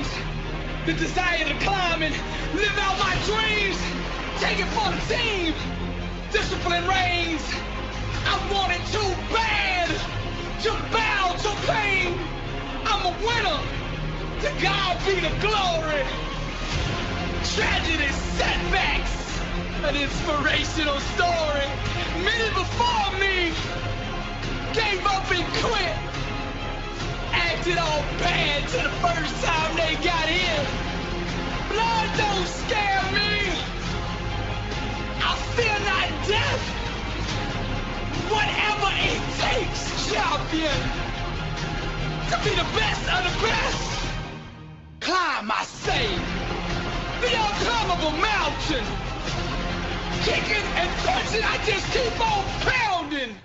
wings, the desire to climb and live out my dreams. Take it for the team. Discipline reigns. I want it too bad to bow to pain. I'm a winner. To God be the glory. Tragedy, setbacks, an inspirational story. Many before me gave up and quit. Acted all bad to the first time they got in. Blood don't scare me. I fear not death. Whatever it takes, champion. To be the best of the best. Climb, I say, the unclimbable mountain. Kicking and punching, I just keep on pounding.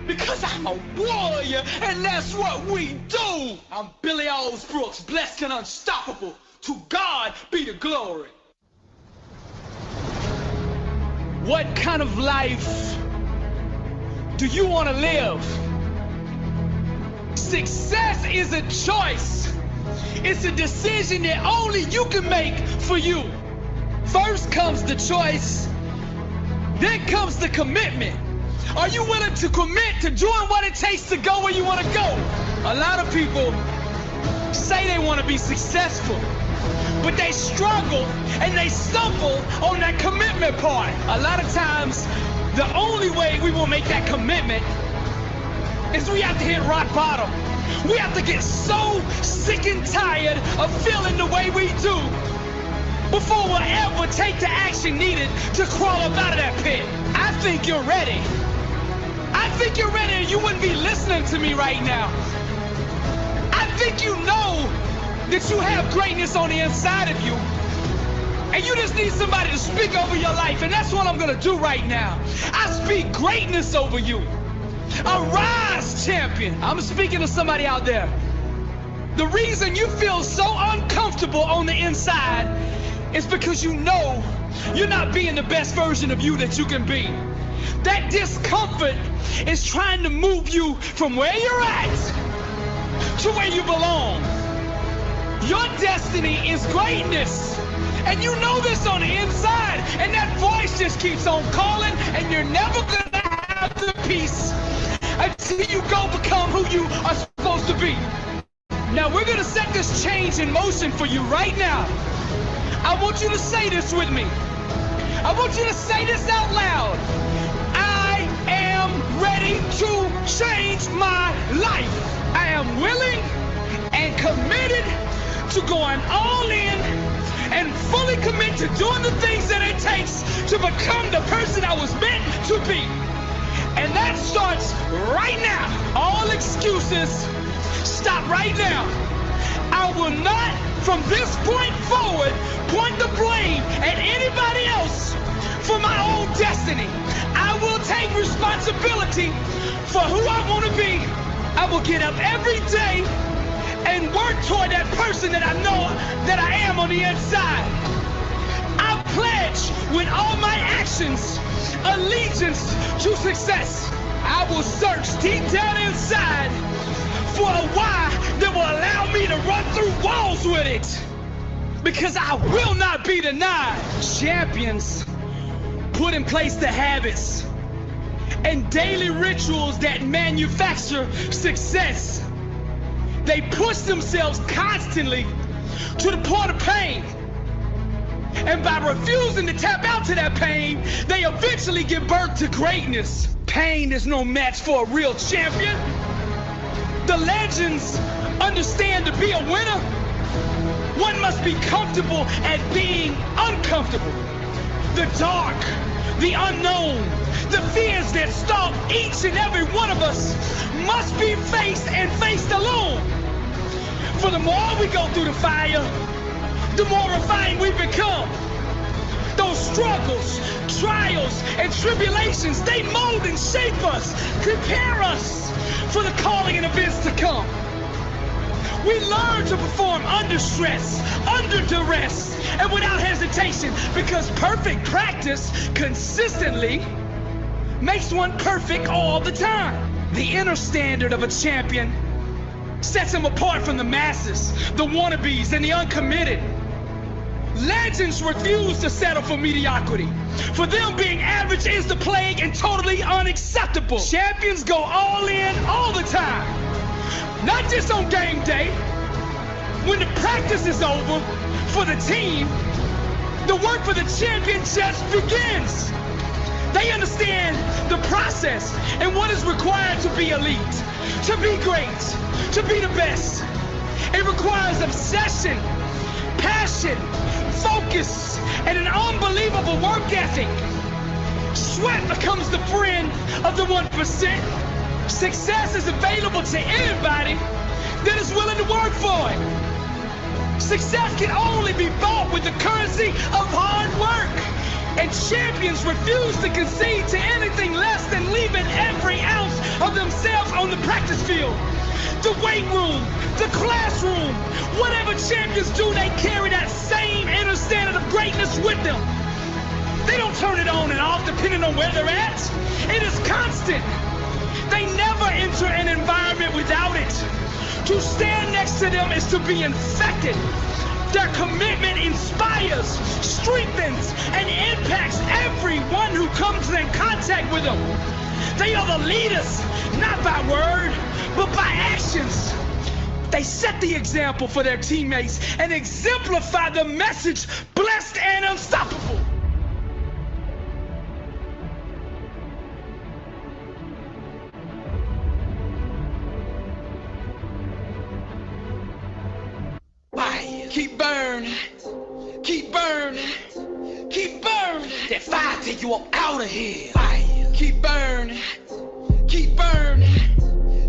Because I'm a warrior, and that's what we do. I'm Billy Brooks, blessed and unstoppable. To God be the glory. What kind of life do you want to live? Success is a choice. It's a decision that only you can make for you. First comes the choice, then comes the commitment. Are you willing to commit to doing what it takes to go where you want to go? A lot of people say they want to be successful, but they struggle and they stumble on that commitment part. A lot of times, the only way we will make that commitment is we have to hit rock bottom. We have to get so sick and tired of feeling the way we do before we'll ever take the action needed to crawl up out of that pit. I think you're ready. I think you're ready, or you wouldn't be listening to me right now. I think you know that you have greatness on the inside of you, and you just need somebody to speak over your life, and that's what I'm gonna do right now. I speak greatness over you. Arise, champion. I'm speaking to somebody out there. The reason you feel so uncomfortable on the inside is because you know you're not being the best version of you that you can be. That discomfort is trying to move you from where you're at to where you belong. Your destiny is greatness, and you know this on the inside, and that voice just keeps on calling, and you're never gonna have the peace until you go become who you are supposed to be. Now we're gonna set this change in motion for you right now. I want you to say this with me. I want you to say this out loud. I am ready to change my life. I am willing and committed to going all in and fully commit to doing the things that it takes to become the person I was meant to be. And that starts right now. All excuses, stop right now. I will not, from this point forward, point the blame at anybody else for my own destiny. I will take responsibility for who I want to be. I will get up every day and work toward that person that I know that I am on the inside. I pledge with all my actions allegiance to success. I will search deep down inside for a why that will allow me to run through walls with it. Because I will not be denied. Champions put in place the habits and daily rituals that manufacture success. They push themselves constantly to the point of pain. And by refusing to tap out to that pain, they eventually give birth to greatness. Pain is no match for a real champion. The legends understand to be a winner, one must be comfortable at being uncomfortable. The dark, the unknown, the fears that stalk each and every one of us must be faced and faced alone. For the more we go through the fire, the more refined we become. Those struggles, trials, and tribulations, they mold and shape us, prepare us for the calling and events to come. We learn to perform under stress, under duress, and without hesitation, because perfect practice consistently makes one perfect all the time. The inner standard of a champion sets him apart from the masses, the wannabes, and the uncommitted. Legends refuse to settle for mediocrity. For them, being average is the plague and totally unacceptable. Champions go all in all the time. Not just on game day. When the practice is over for the team, the work for the champion just begins. They understand the process and what is required to be elite, to be great, to be the best. It requires obsession, passion, focus, and an unbelievable work ethic. Sweat becomes the friend of the 1%. Success is available to anybody that is willing to work for it. Success can only be bought with the currency of hard work. And champions refuse to concede to anything less than leaving every ounce of themselves on the practice field. The weight room, the classroom, whatever champions do, they carry that same inner standard of greatness with them. They don't turn it on and off depending on where they're at. It is constant. They never enter an environment without it. To stand next to them is to be infected. Their commitment inspires, strengthens, and impacts everyone who comes in contact with them. They are the leaders, not by word, but by actions. They set the example for their teammates and exemplify the message, blessed and unstoppable. Keep burning, keep burning, keep burning. That fire take you up out of here. Fire. Keep burning, keep burning,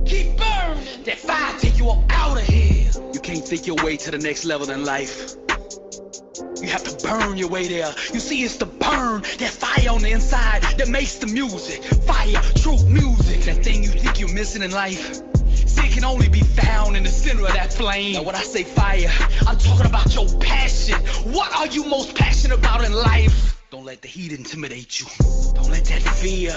keep burning. That fire take you up out of here. You can't think your way to the next level in life. You have to burn your way there. You see, it's the burn, that fire on the inside that makes the music. Fire, true music. That thing you think you're missing in life. It can only be found in the center of that flame. Now when I say fire, I'm talking about your passion. What are you most passionate about in life? Don't let the heat intimidate you. Don't let that fear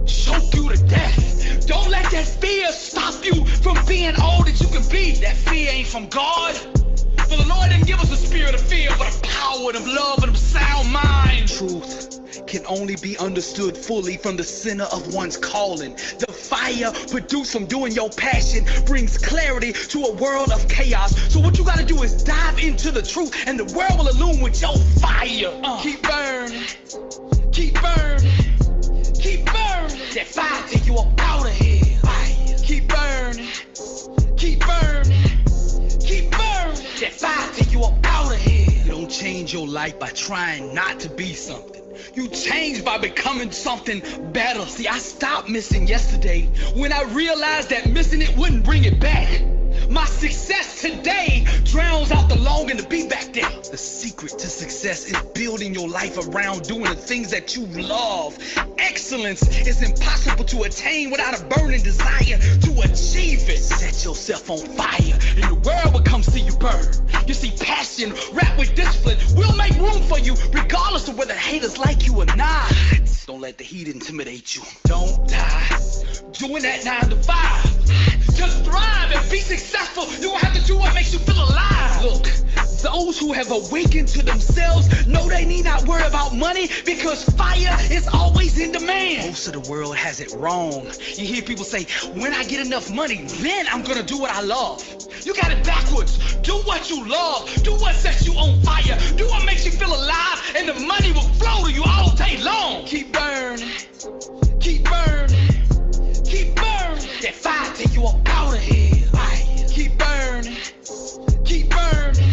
choke you to death. Don't let that fear stop you from being all that you can be. That fear ain't from God. For the Lord didn't give us a spirit of fear, but a power and of love and of sound mind. Truth can only be understood fully from the center of one's calling. The fire produced from doing your passion brings clarity to a world of chaos. So what you gotta do is dive into the truth, and the world will illume with your fire. Keep burning, keep burning, keep burning. That fire take you up out of here. Fire. Keep burning, keep burning, keep burning. That fire take you up out of here. You don't change your life by trying not to be something. You change by becoming something better. See, I stopped missing yesterday when I realized that missing it wouldn't bring it back. My success today drowns out the longing to be back there. The secret to success is building your life around doing the things that you love. Excellence is impossible to attain without a burning desire to achieve it. Set yourself on fire and the world will come see you burn. You see, passion wrapped with discipline will make room for you regardless of whether haters like you or not. Don't let the heat intimidate you. Don't die doing that 9 to 5. Just thrive and be successful. You don't have to do what makes you feel alive. Look, those who have awakened to themselves know they need not worry about money because fire is always in demand. Most of the world has it wrong. You hear people say, when I get enough money, then I'm gonna do what I love. You got it backwards. Do what you love. Do what sets you on fire. Do what makes you feel alive, and the money will flow to you all day long. Keep burning, keep burning, keep burning. That fire take you up out of here. Fire. Keep burning, keep burning,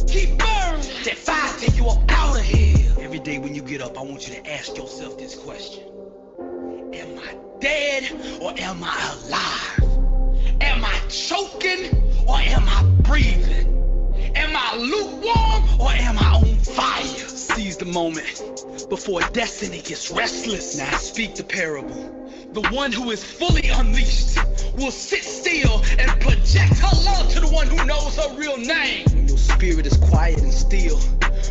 keep burning. That fire take you up out of here. Every day when you get up, I want you to ask yourself this question. Am I dead or am I alive? Am I choking or am I breathing? Am I lukewarm or am I on fire? Seize the moment before destiny gets restless. Now I speak the parable. The one who is fully unleashed will sit still and project her love to the one who knows her real name. When your spirit is quiet and still,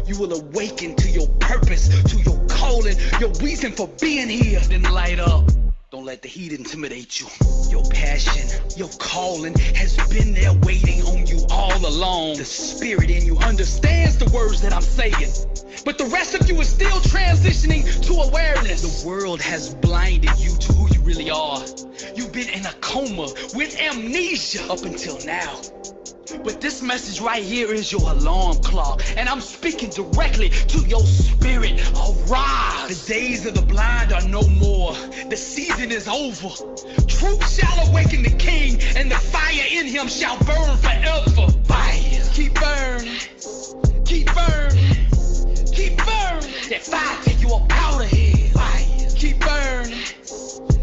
you will awaken to your purpose, to your calling, your reason for being here. Then light up. Don't let the heat intimidate you. Your passion, your calling has been there waiting on you all along. The spirit in you understands the words that I'm saying, but the rest of you is still transitioning to awareness. The world has blinded you to who you really are. You've been in a coma with amnesia up until now. But this message right here is your alarm clock, and I'm speaking directly to your spirit. Arise! The days of the blind are no more. The season is over. Truth shall awaken the king, and the fire in him shall burn forever. Fire! Keep burning. Keep burning. Keep burning. That fire take you up out of here. Fire! Keep burning.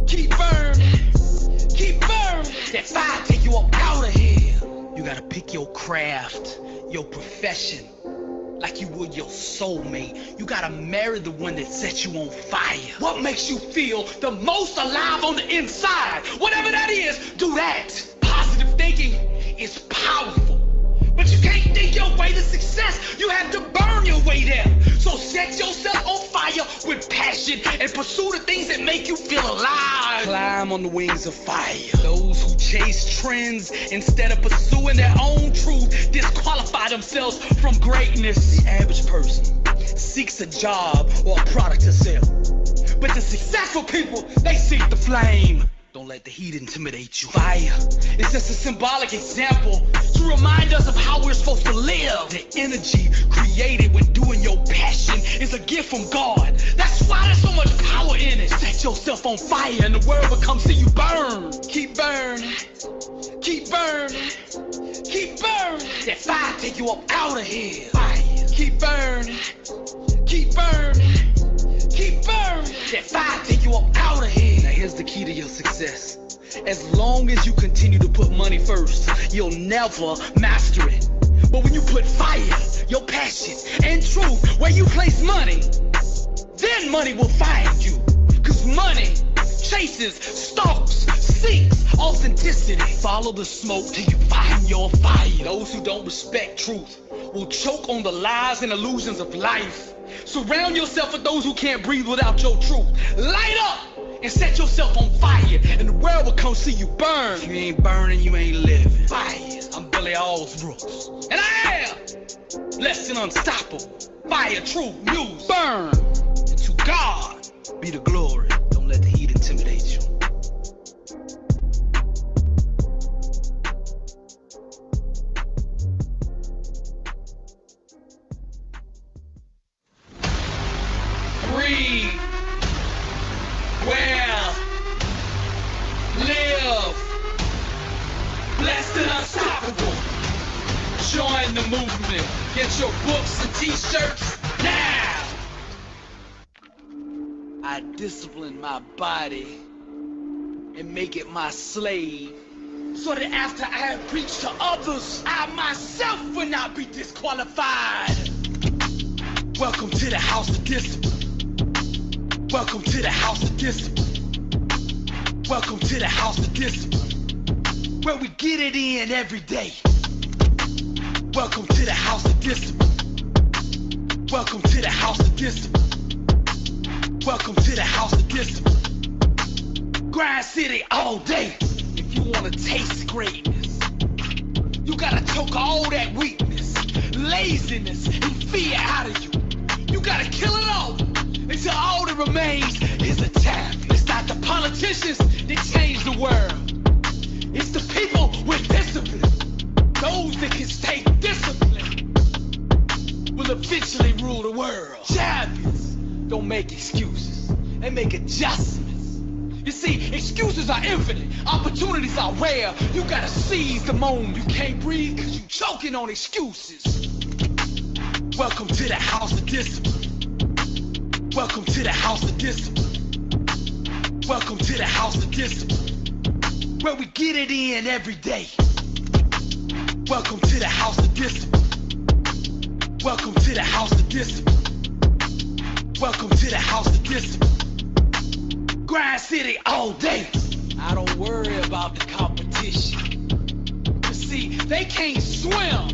Keep burning. Keep burning. That fire take you up out of here. You gotta pick your craft, your profession, like you would your soulmate. You gotta marry the one that sets you on fire. What makes you feel the most alive on the inside? Whatever that is, do that. Positive thinking is powerful, but you can't think your way to success. You have to burn your way there. So set yourself on fire with passion and pursue the things that make you feel alive. Climb on the wings of fire. Those who chase trends instead of pursuing their own truth disqualify themselves from greatness. The average person seeks a job or a product to sell, but the successful people, they seek the flame. Don't let the heat intimidate you. Fire is just a symbolic example to remind us of how we're supposed to live. The energy created when doing your passion is a gift from God. That's why there's so much power in it. Set yourself on fire and the world will come see you burn. Keep burning. Keep burning. Keep burning. That fire take you up out of here. Fire. Keep burning. Keep burning. Keep burning. That fire take you up out of here. Now here's the key to your success. As long as you continue to put money first, you'll never master it. But when you put fire, your passion, and truth where you place money, then money will find you. Cause money chases, stalks, seeks authenticity. Follow the smoke till you find your fire. Those who don't respect truth will choke on the lies and illusions of life. Surround yourself with those who can't breathe without your truth. Light up and set yourself on fire, and the world will come see you burn. If you ain't burning, you ain't living. Fire. I'm Billy Allsbrooks, and I am less than unstoppable. Fire, truth, news, burn. And to God be the glory. Don't let the heat intimidate you. Breathe, well, live, blessed and unstoppable. Join the movement. Get your books and t-shirts now. I discipline my body and make it my slave, so that after I have preached to others, I myself will not be disqualified. Welcome to the house of discipline. Welcome to the house of discipline. Welcome to the house of discipline, where we get it in every day. Welcome to the house of discipline. Welcome to the house of discipline. Welcome to the house of discipline. Grind City all day. If you want to taste greatness, you gotta choke all that weakness, laziness, and fear out of you. You gotta kill it all until all that remains is a champion. It's not the politicians that change the world. It's the people with discipline. Those that can stay disciplined will eventually rule the world. Champions don't make excuses. They make adjustments. You see, excuses are infinite. Opportunities are rare. You gotta seize the moment. You can't breathe because you're choking on excuses. Welcome to the house of discipline. Welcome to the house of discipline. Welcome to the house of discipline, where we get it in every day. Welcome to the house of discipline. Welcome to the house of discipline. Welcome to the house of discipline. Grind City all day. I don't worry about the competition. You see, they can't swim.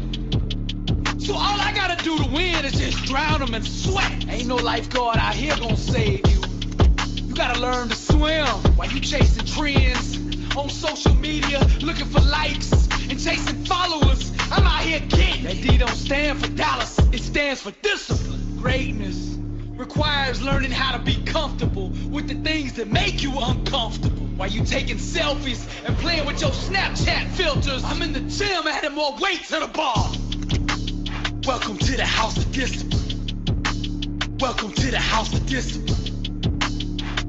So all I gotta do to win is just drown them and sweat. Ain't no lifeguard out here gonna save you. You gotta learn to swim. you am. While you chasing trends on social media, looking for likes and chasing followers, I'm out here getting. That D don't stand for dollars, it stands for discipline. Greatness requires learning how to be comfortable with the things that make you uncomfortable. While you taking selfies and playing with your Snapchat filters, I'm in the gym adding more weight to the bar. Welcome to the house of discipline. Welcome to the house of discipline.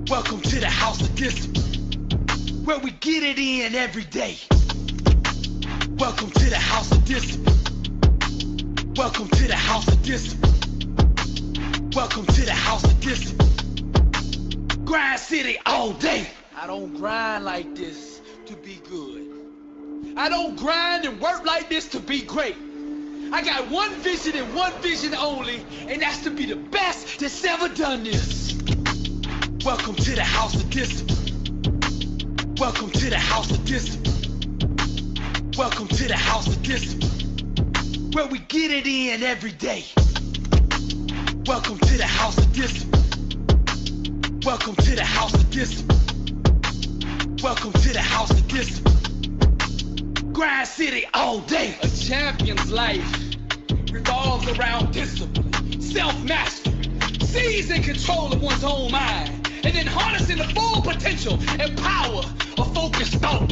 Welcome to the house of discipline, where we get it in every day. Welcome to the house of discipline. Welcome to the house of discipline. Welcome to the house of discipline. Grind city all day. I don't grind like this to be good. I don't grind and work like this to be great. I got one vision and one vision only, and that's to be the best that's ever done this. Welcome to the house of discipline. Welcome to the house of discipline. Welcome to the house of discipline, where we get it in every day. Welcome to the house of discipline. Welcome to the house of discipline. Welcome to the house of discipline. Grind city all day. A champion's life revolves around discipline, self-mastery, seizing control of one's own mind, and then harnessing the full potential and power of focused thought.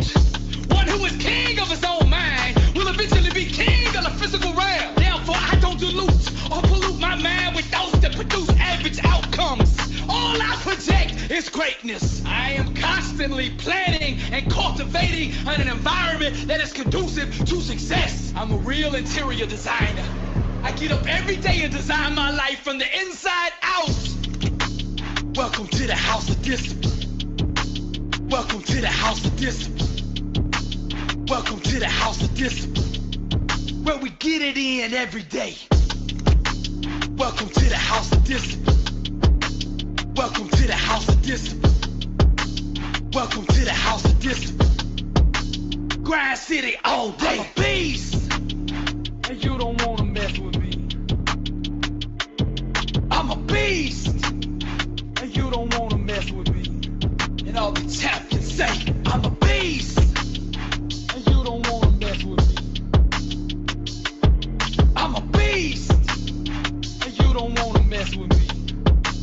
One who is king of his own mind will eventually be king of the physical realm. Therefore, I don't dilute or pollute my mind with thoughts that produce average outcomes. All I project is greatness. I am constantly planning and cultivating an environment that is conducive to success. I'm a real interior designer. I get up every day and design my life from the inside out. Welcome to the house of discipline. Welcome to the house of discipline. Welcome to the house of discipline, where we get it in every day. Welcome to the house of discipline. Welcome to the house of discipline. Welcome to the house of discipline. Grind city all day. I'm a beast, and you don't wanna mess with me. I'm a beast, and you don't wanna mess with me. And all the champions say, I'm a beast. Don't wanna mess with me. I'm a beast, and you don't wanna mess with me.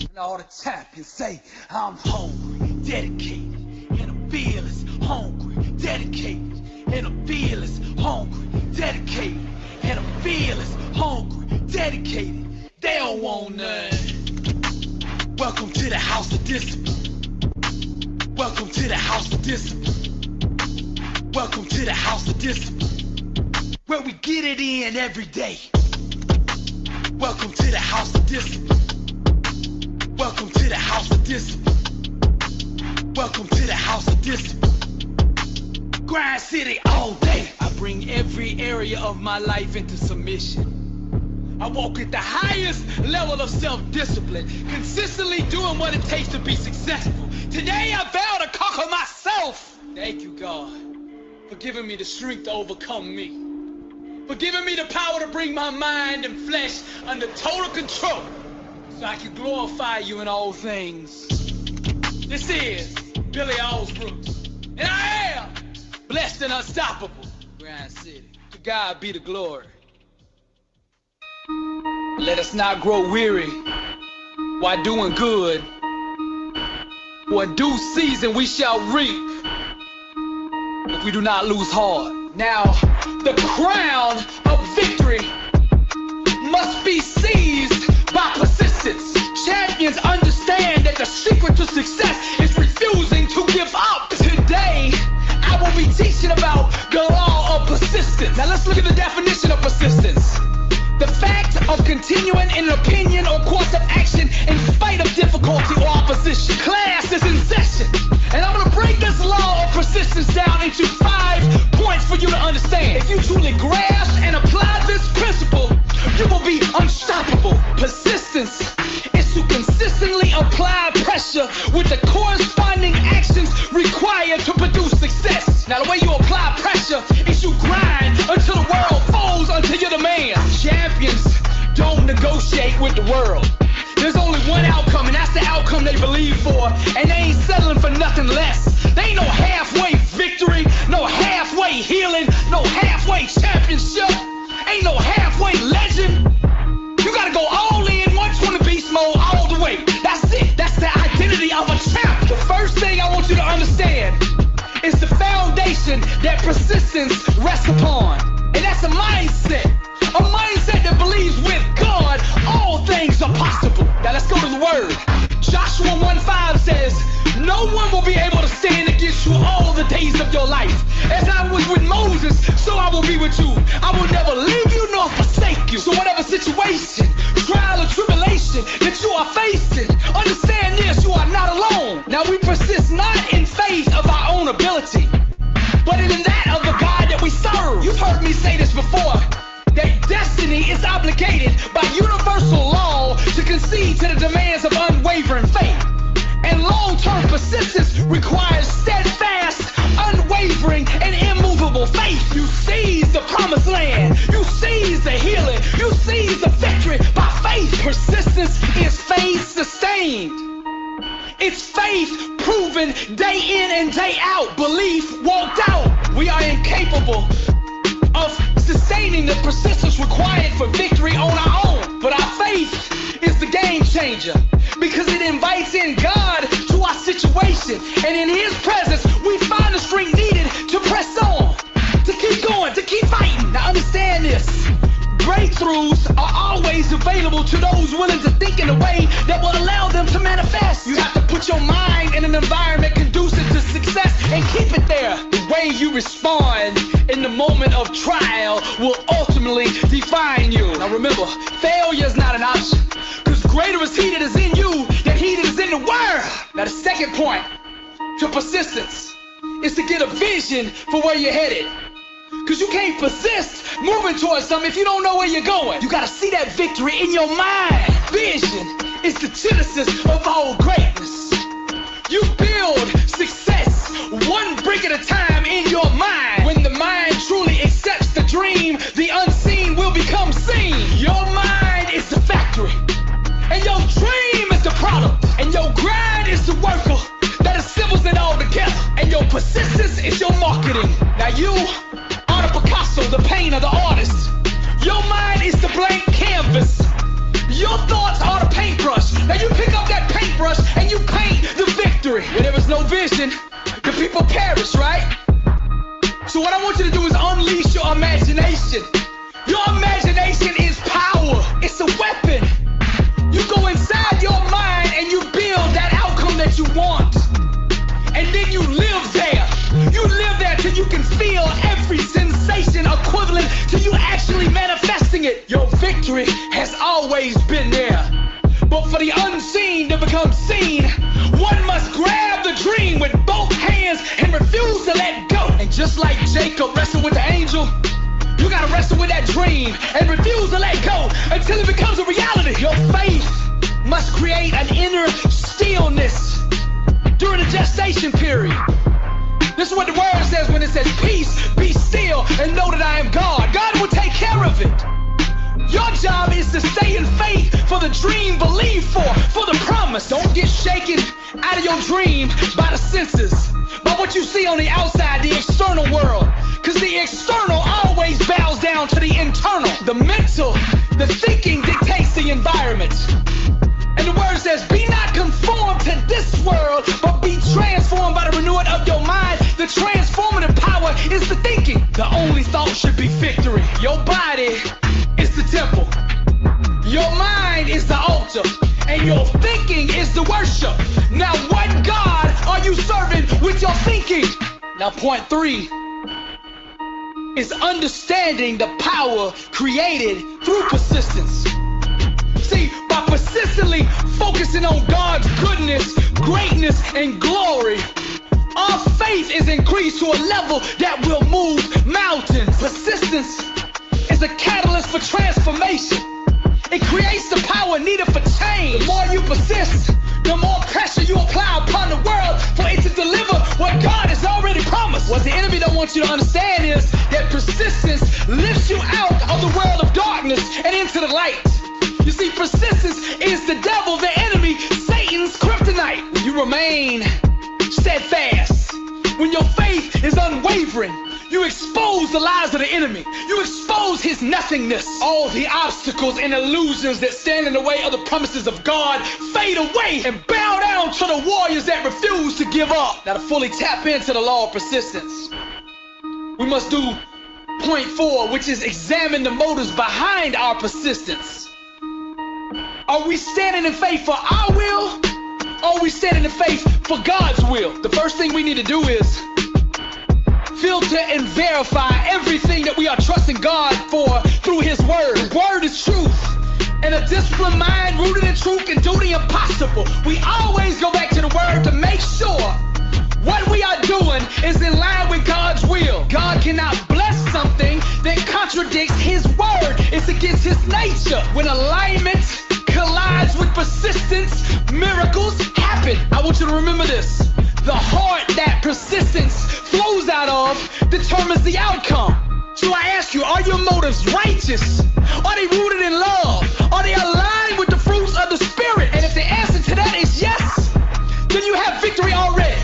And all the champions say I'm hungry, dedicated, and I'm fearless, hungry, dedicated, and I'm fearless, hungry, dedicated, and I'm fearless, hungry, dedicated. They don't want none. Welcome to the house of discipline. Welcome to the house of discipline. Welcome to the house of discipline, where we get it in every day. Welcome to the house of discipline. Welcome to the house of discipline. Welcome to the house of discipline. Grind city all day. I bring every area of my life into submission. I walk at the highest level of self-discipline, consistently doing what it takes to be successful. Today I vow to conquer myself. Thank you, God, for giving me the strength to overcome me, for giving me the power to bring my mind and flesh under total control, so I can glorify you in all things. This is Billy Allsbrooks, and I am blessed and unstoppable. Grind City, to God be the glory. Let us not grow weary while doing good, for in due season we shall reap if we do not lose heart. Now, the crown of victory must be seized by persistence. Champions understand that the secret to success is refusing to give up. Today, I will be teaching about the law of persistence. Now let's look at the definition of persistence. The fact of continuing in an opinion or course of action in spite of difficulty or opposition. Class is in session, and I'm gonna break this law of persistence down into 5 points for you to understand. If you truly grasp and apply this principle, you will be unstoppable. Persistence is to consistently apply pressure with the corresponding actions required to produce success. Now the way you apply pressure is you grind until the world folds unto your demand. Champions don't negotiate with the world. There's only one outcome, and that's the outcome they believe for. And they ain't settling for nothing less. They ain't no halfway victory, no halfway healing, no halfway championship, ain't no halfway legend. You gotta go all in, 120 beast mode, all the way. That's it. That's the identity of a champ. The first thing I want you to understand is the foundation that persistence rests upon. And that's a mindset. A mindset that believes with God, all things are possible. Now let's go to the word. Joshua 1:5 says, no one will be able to stand against you all the days of your life. As I was with Moses, so I will be with you. I will never leave you nor forsake you. So whatever situation, trial or tribulation that you are facing, understand this, you are not alone. Now we persist not in faith of our own ability, but in that of the God that we serve. You've heard me say this before, that destiny is obligated by universal law to concede to the demands of unwavering faith. And long-term persistence requires steadfast, unwavering, and immovable faith. You seize the promised land. You seize the healing. You seize the victory by faith. Persistence is faith sustained. It's faith proven day in and day out. Belief walked out. We are incapable of sustaining the persistence required for victory on our own. But our faith is the game changer, because it invites in God to our situation, and in His presence we find the strength needed to press on, to keep going, to keep fighting. Now understand this, breakthroughs are always available to those willing to think in a way that will allow them to manifest. You have to put your mind in an environment conducive to success and keep it there. The way you respond in the moment of trial will ultimately define you. Now remember, failure is not an option, because greater is He that is in you than he that is in the world. Now the second point to persistence is to get a vision for where you're headed. Because you can't persist moving towards something if you don't know where you're going. You gotta see that victory in your mind. Vision is the genesis of all greatness. You build success one brick at a time in your mind. When the mind truly accepts the dream, the unseen will become seen. Your mind is the factory, and your dream is the product, and your grind is the worker that assembles it all together, and your persistence is your marketing. Now you are the Picasso, the painter, the artist. Your mind is the blank canvas. Your thoughts are the paintbrush. Now you pick up that paintbrush and you paint the victory. Where there is no vision, the people perish, right? So what I want you to do is unleash your imagination. Your imagination is power. It's a weapon. You go inside your mind and you build that outcome that you want. And then you live there. You live there till you can feel every sensation equivalent to you actually manifesting it. Your victory has always been there. But for the unseen to become seen, one must grab the dream with both hands and refuse to let go. And just like Jacob wrestled with the angel, you gotta wrestle with that dream and refuse to let go until it becomes a reality. Your faith must create an inner stillness during the gestation period. This is what the word says when it says, peace, be still, and know that I am God. God will take care of it. Your job is to stay in faith for the dream, believe for the promise. Don't get shaken out of your dream by the senses, by what you see on the outside, the external world. Because the external always bows down to the internal. The mental, the thinking dictates the environment. And the word says, be not conformed to this world, but be transformed by the renewing of your mind. The transformative power is the thinking. The only thought should be victory. Your body is the temple. Your mind is the altar. And your thinking is the worship. Now what God are you serving with your thinking? Now point 3 is understanding the power created through persistence. See, by persistently focusing on God's goodness, greatness, and glory, our faith is increased to a level that will move mountains. Persistence is a catalyst for transformation. It creates the power needed for change. The more you persist, the more pressure you apply upon the world for it to deliver what God has already promised. What the enemy don't want you to understand is that persistence lifts you out of the world of darkness and into the light. You see, persistence is the devil, the enemy, Satan's kryptonite. When you remain steadfast, when your faith is unwavering, you expose the lies of the enemy. You expose his nothingness. All the obstacles and illusions that stand in the way of the promises of God fade away and bow down to the warriors that refuse to give up. Now, to fully tap into the law of persistence, we must do point 4, which is examine the motives behind our persistence. Are we standing in faith for our will? Or are we standing in faith for God's will? The first thing we need to do is filter and verify everything that we are trusting God for through his word. The word is truth, and a disciplined mind rooted in truth can do the impossible. We always go back to the word to make sure what we are doing is in line with God's will. God cannot bless something that contradicts his word. It's against his nature. When alignment collides with persistence, miracles happen. I want you to remember this. The heart that persistence flows out of determines the outcome. So I ask you, are your motives righteous? Are they rooted in love? Are they aligned with the fruits of the Spirit? And if the answer to that is yes, then you have victory already.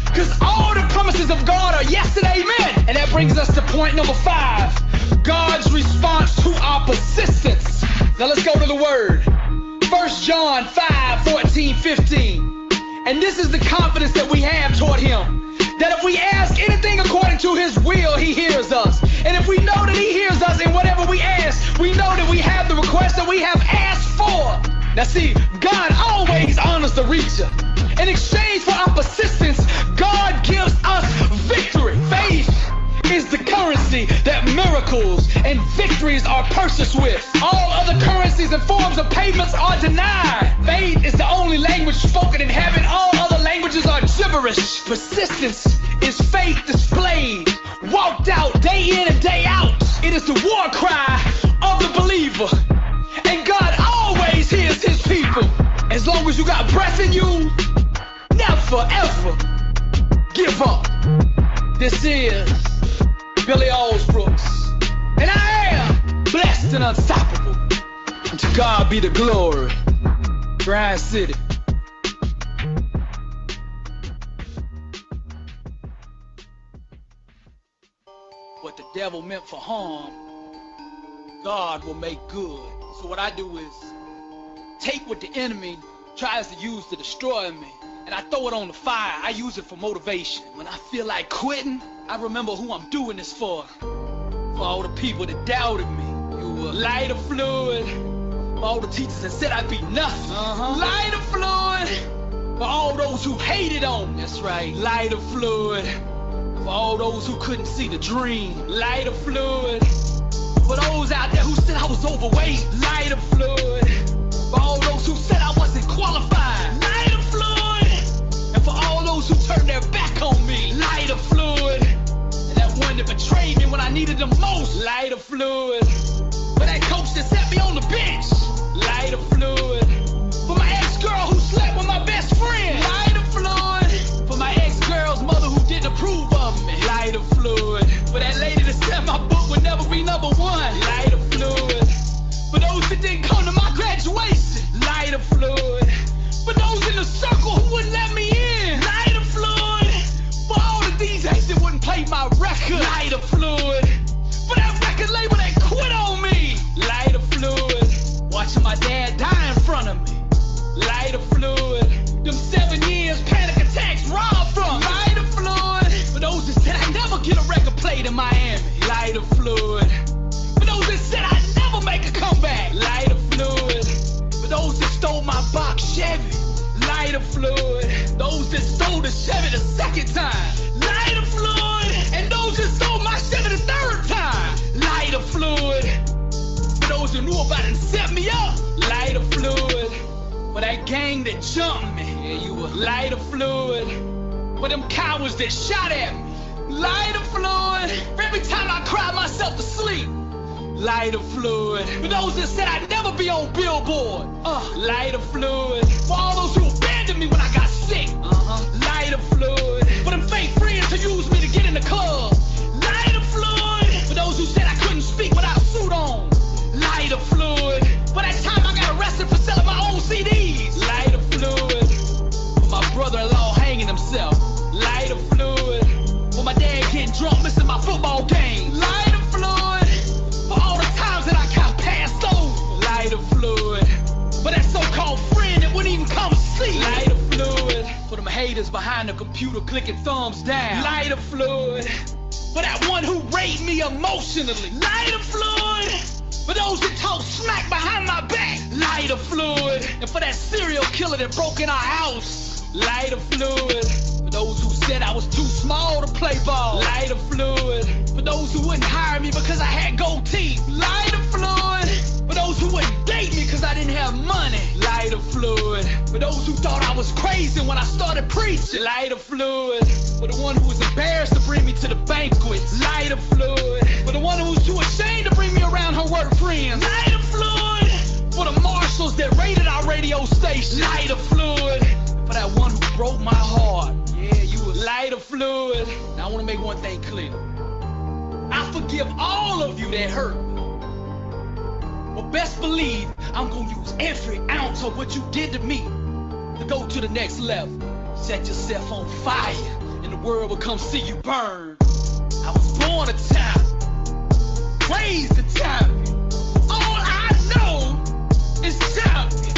Because all the promises of God are yes and amen. And that brings us to point number 5, God's response to our persistence. Now let's go to the word. 1 John 5:14-15. And this is the confidence that we have toward him, that if we ask anything according to his will, he hears us. And if we know that he hears us in whatever we ask, we know that we have the request that we have asked for. Now see, God always honors the reacher. In exchange for our persistence, God gives us victory. Faith is the currency that miracles and victories are purchased with. All other currencies and forms of payments are denied. Faith is the only language spoken in heaven. All other languages are gibberish. Persistence is faith displayed, walked out day in and day out. It is the war cry of the believer. And God always hears his people. As long as you got breath in you, never ever give up. This is Billy Allsbrooks, and I am blessed and unstoppable. And to God be the glory. Grind City. What the devil meant for harm, God will make good. So what I do is take what the enemy tries to use to destroy me, and I throw it on the fire. I use it for motivation. When I feel like quitting, I remember who I'm doing this for. For all the people that doubted me. You were lighter fluid. For all the teachers that said I'd be nothing. Lighter fluid. For all those who hated on me. That's right. Lighter fluid. For all those who couldn't see the dream. Lighter fluid. For those out there who said I was overweight. Lighter fluid. For all those who said I wasn't qualified. Lighter fluid. And for all those who turned their back on me. Lighter fluid. And that one that betrayed me when I needed the most. Lighter fluid. For that coach that set me on the bench. Lighter fluid. For my ex-girl who slept with my best friend. Lighter fluid. For my ex-girl's mother who didn't approve of me. Lighter fluid. For that lady that said my book would never be #1. Lighter fluid. For those that didn't come to my graduation. Lighter fluid. For those in the circle who wouldn't let me in. Lighter fluid. For all the DJs that wouldn't play my record. Lighter fluid. For that record label that quit on me. Lighter fluid. Watching my dad die in front of me. Lighter fluid. Them 7 years panic attacks robbed from me. Lighter fluid. For those that said I'd never get a record played in Miami. Lighter fluid. For those that said I'd never make a comeback. Lighter fluid. For those that stole my box Chevy. Lighter fluid. Those that stole the Chevy the second time. Lighter fluid. And those that stole my Chevy the third time. Lighter fluid. For those who knew about it and set me up. Lighter fluid. For that gang that jumped me. Yeah, you were lighter fluid. For them cowards that shot at me. Lighter fluid. For every time I cried myself to sleep. Lighter fluid. For those that said I'd never be on Billboard. Lighter fluid. For all those who abandoned me when I got sick. Lighter fluid. For them fake friends who used me to get in the club. Lighter fluid. For those who said I couldn't speak without a suit on. Lighter fluid. For that time I got haters behind the computer clicking thumbs down. Lighter fluid for that one who raped me emotionally. Lighter fluid for those who talk smack behind my back. Lighter fluid. And for that serial killer that broke in our house. Lighter fluid. For those who said I was too small to play ball. Lighter fluid. For those who wouldn't hire me because I had gold teeth. Lighter fluid. For those who wouldn't date me because I didn't have money. Lighter fluid. For those who thought I was crazy when I started preaching. Lighter fluid. For the one who was embarrassed to bring me to the banquets. Lighter fluid. For the one who was too ashamed to bring me around her work friends. Lighter fluid. For the marshals that raided our radio station. Lighter fluid. For that one who broke my heart. Yeah, you was lighter fluid. Now I want to make one thing clear. I forgive all of you that hurt me. But best believe I'm gonna use every ounce of what you did to me to go to the next level. Set yourself on fire and the world will come see you burn. I was born a champion, raised a champion. All I know is champion.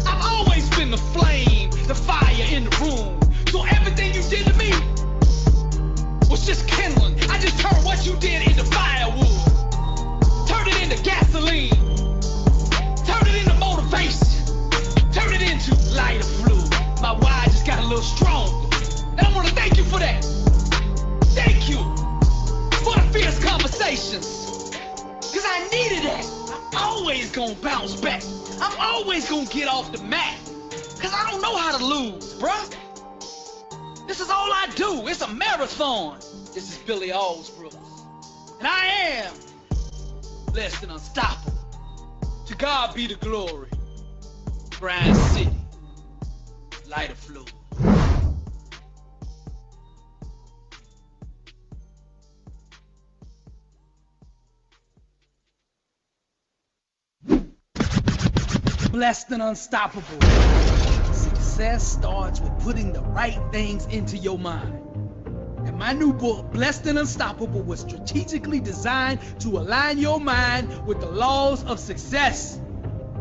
I've always been the flame, the fire in the room. So everything you did to me was just kindling. I just turned what you did into firewood. Turned it into gasoline. Turn it into motivation. Turn it into lighter fluid. My why just got a little stronger. And I want to thank you for that. Thank you for the fierce conversations. Because I needed that. I'm always going to bounce back. I'm always going to get off the mat. Because I don't know how to lose, bruh. This is all I do. It's a marathon. This is Billy Allsbrook. And I am blessed and unstoppable. To God be the glory. Grind City. Lighter fluid. Blessed and unstoppable. Success starts with putting the right things into your mind. And my new book, Blessed and Unstoppable, was strategically designed to align your mind with the laws of success.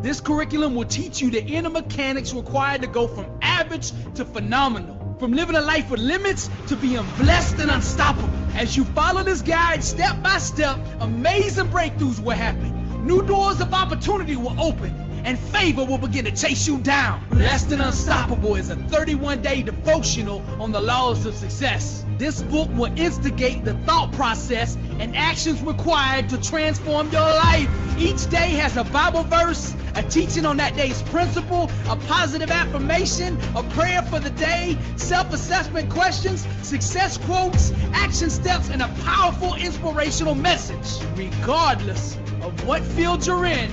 This curriculum will teach you the inner mechanics required to go from average to phenomenal. From living a life with limits to being blessed and unstoppable. As you follow this guide step by step, amazing breakthroughs will happen. New doors of opportunity will open. And favor will begin to chase you down. Blessed and Unstoppable is a 31-day devotional on the laws of success. This book will instigate the thought process and actions required to transform your life. Each day has a Bible verse, a teaching on that day's principle, a positive affirmation, a prayer for the day, self-assessment questions, success quotes, action steps, and a powerful inspirational message. Regardless of what field you're in,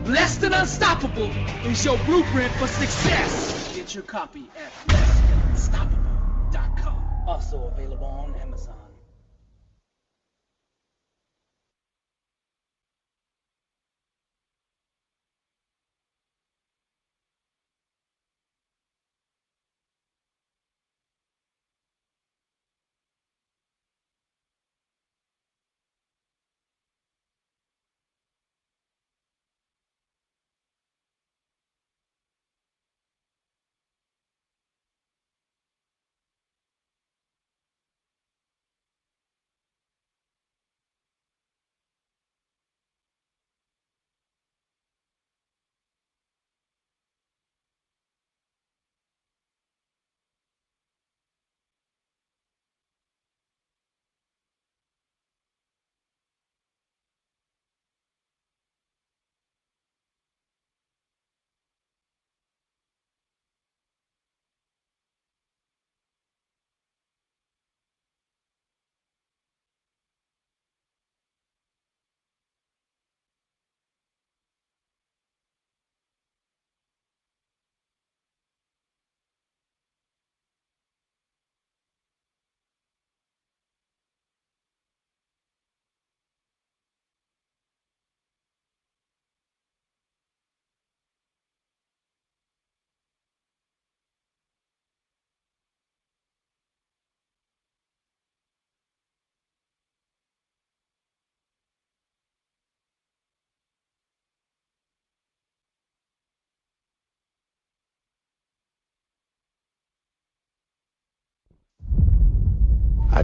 Blessed and Unstoppable is your blueprint for success. Get your copy at blessedandunstoppable.com. Also available on Amazon.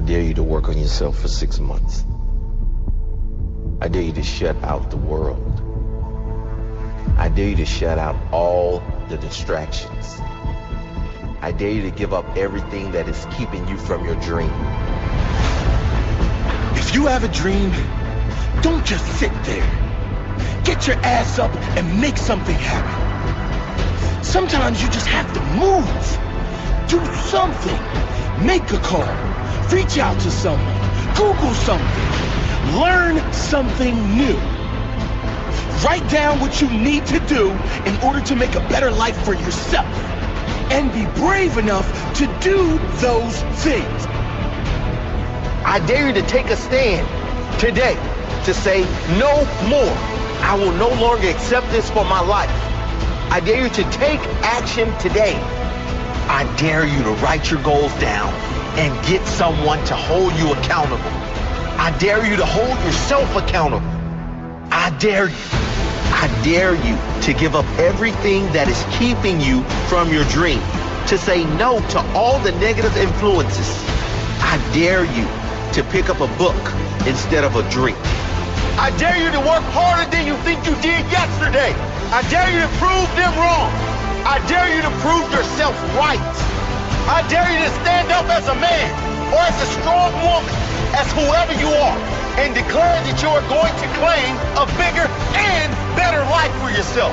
dare you to work on yourself for 6 months. I dare you to shut out the world. I dare you to shut out all the distractions. I dare you to give up everything that is keeping you from your dream. If you have a dream, don't just sit there. Get your ass up and make something happen. Sometimes you just have to move. Do something. Make a call. Reach out to someone. Google something. Learn something new. Write down what you need to do in order to make a better life for yourself. And be brave enough to do those things. I dare you to take a stand today to say no more. I will no longer accept this for my life. I dare you to take action today. I dare you to write your goals down and get someone to hold you accountable. I dare you to hold yourself accountable. I dare you. I dare you to give up everything that is keeping you from your dream, to say no to all the negative influences. I dare you to pick up a book instead of a drink. I dare you to work harder than you think you did yesterday. I dare you to prove them wrong. I dare you to prove yourself right. I dare you to stand up as a man or as a strong woman, as whoever you are, and declare that you are going to claim a bigger and better life for yourself.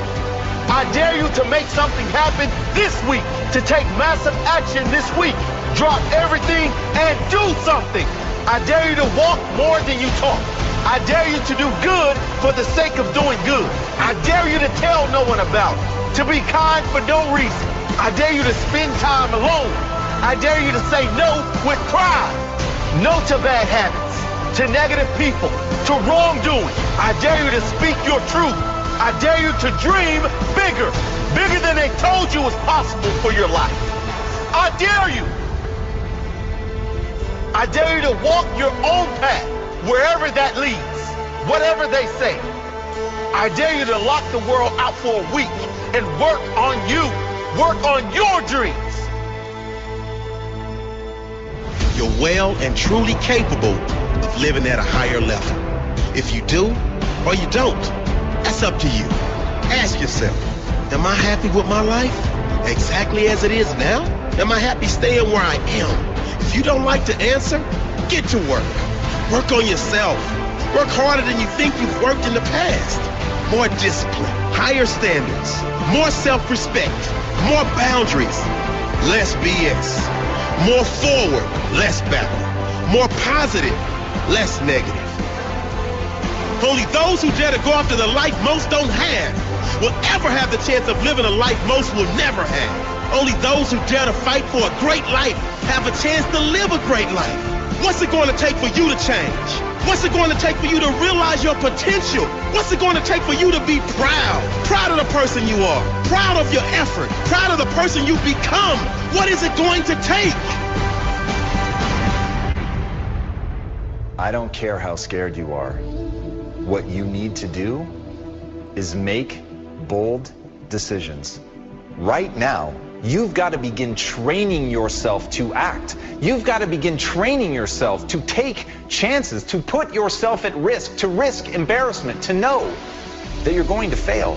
I dare you to make something happen this week, to take massive action this week. Drop everything and do something. I dare you to walk more than you talk. I dare you to do good for the sake of doing good. I dare you to tell no one about it, to be kind for no reason. I dare you to spend time alone. I dare you to say no with pride. No to bad habits, to negative people, to wrongdoing. I dare you to speak your truth. I dare you to dream bigger, bigger than they told you was possible for your life. I dare you. I dare you to walk your own path, wherever that leads, whatever they say. I dare you to lock the world out for a week and work on you, work on your dreams. You're well and truly capable of living at a higher level. If you do or you don't, that's up to you. Ask yourself, am I happy with my life exactly as it is now? Am I happy staying where I am? If you don't like to answer, get to work. Work on yourself. Work harder than you think you've worked in the past. More discipline, higher standards, more self-respect, more boundaries, less BS. More forward, less backward. More positive, less negative. Only those who dare to go after the life most don't have will ever have the chance of living a life most will never have. Only those who dare to fight for a great life have a chance to live a great life. What's it going to take for you to change? What's it going to take for you to realize your potential? What's it going to take for you to be proud? Proud of the person you are. Proud of your effort. Proud of the person you've become. What is it going to take? I don't care how scared you are. What you need to do is make bold decisions. Right now, you've got to begin training yourself to act. You've got to begin training yourself to take chances, to put yourself at risk, to risk embarrassment, to know that you're going to fail.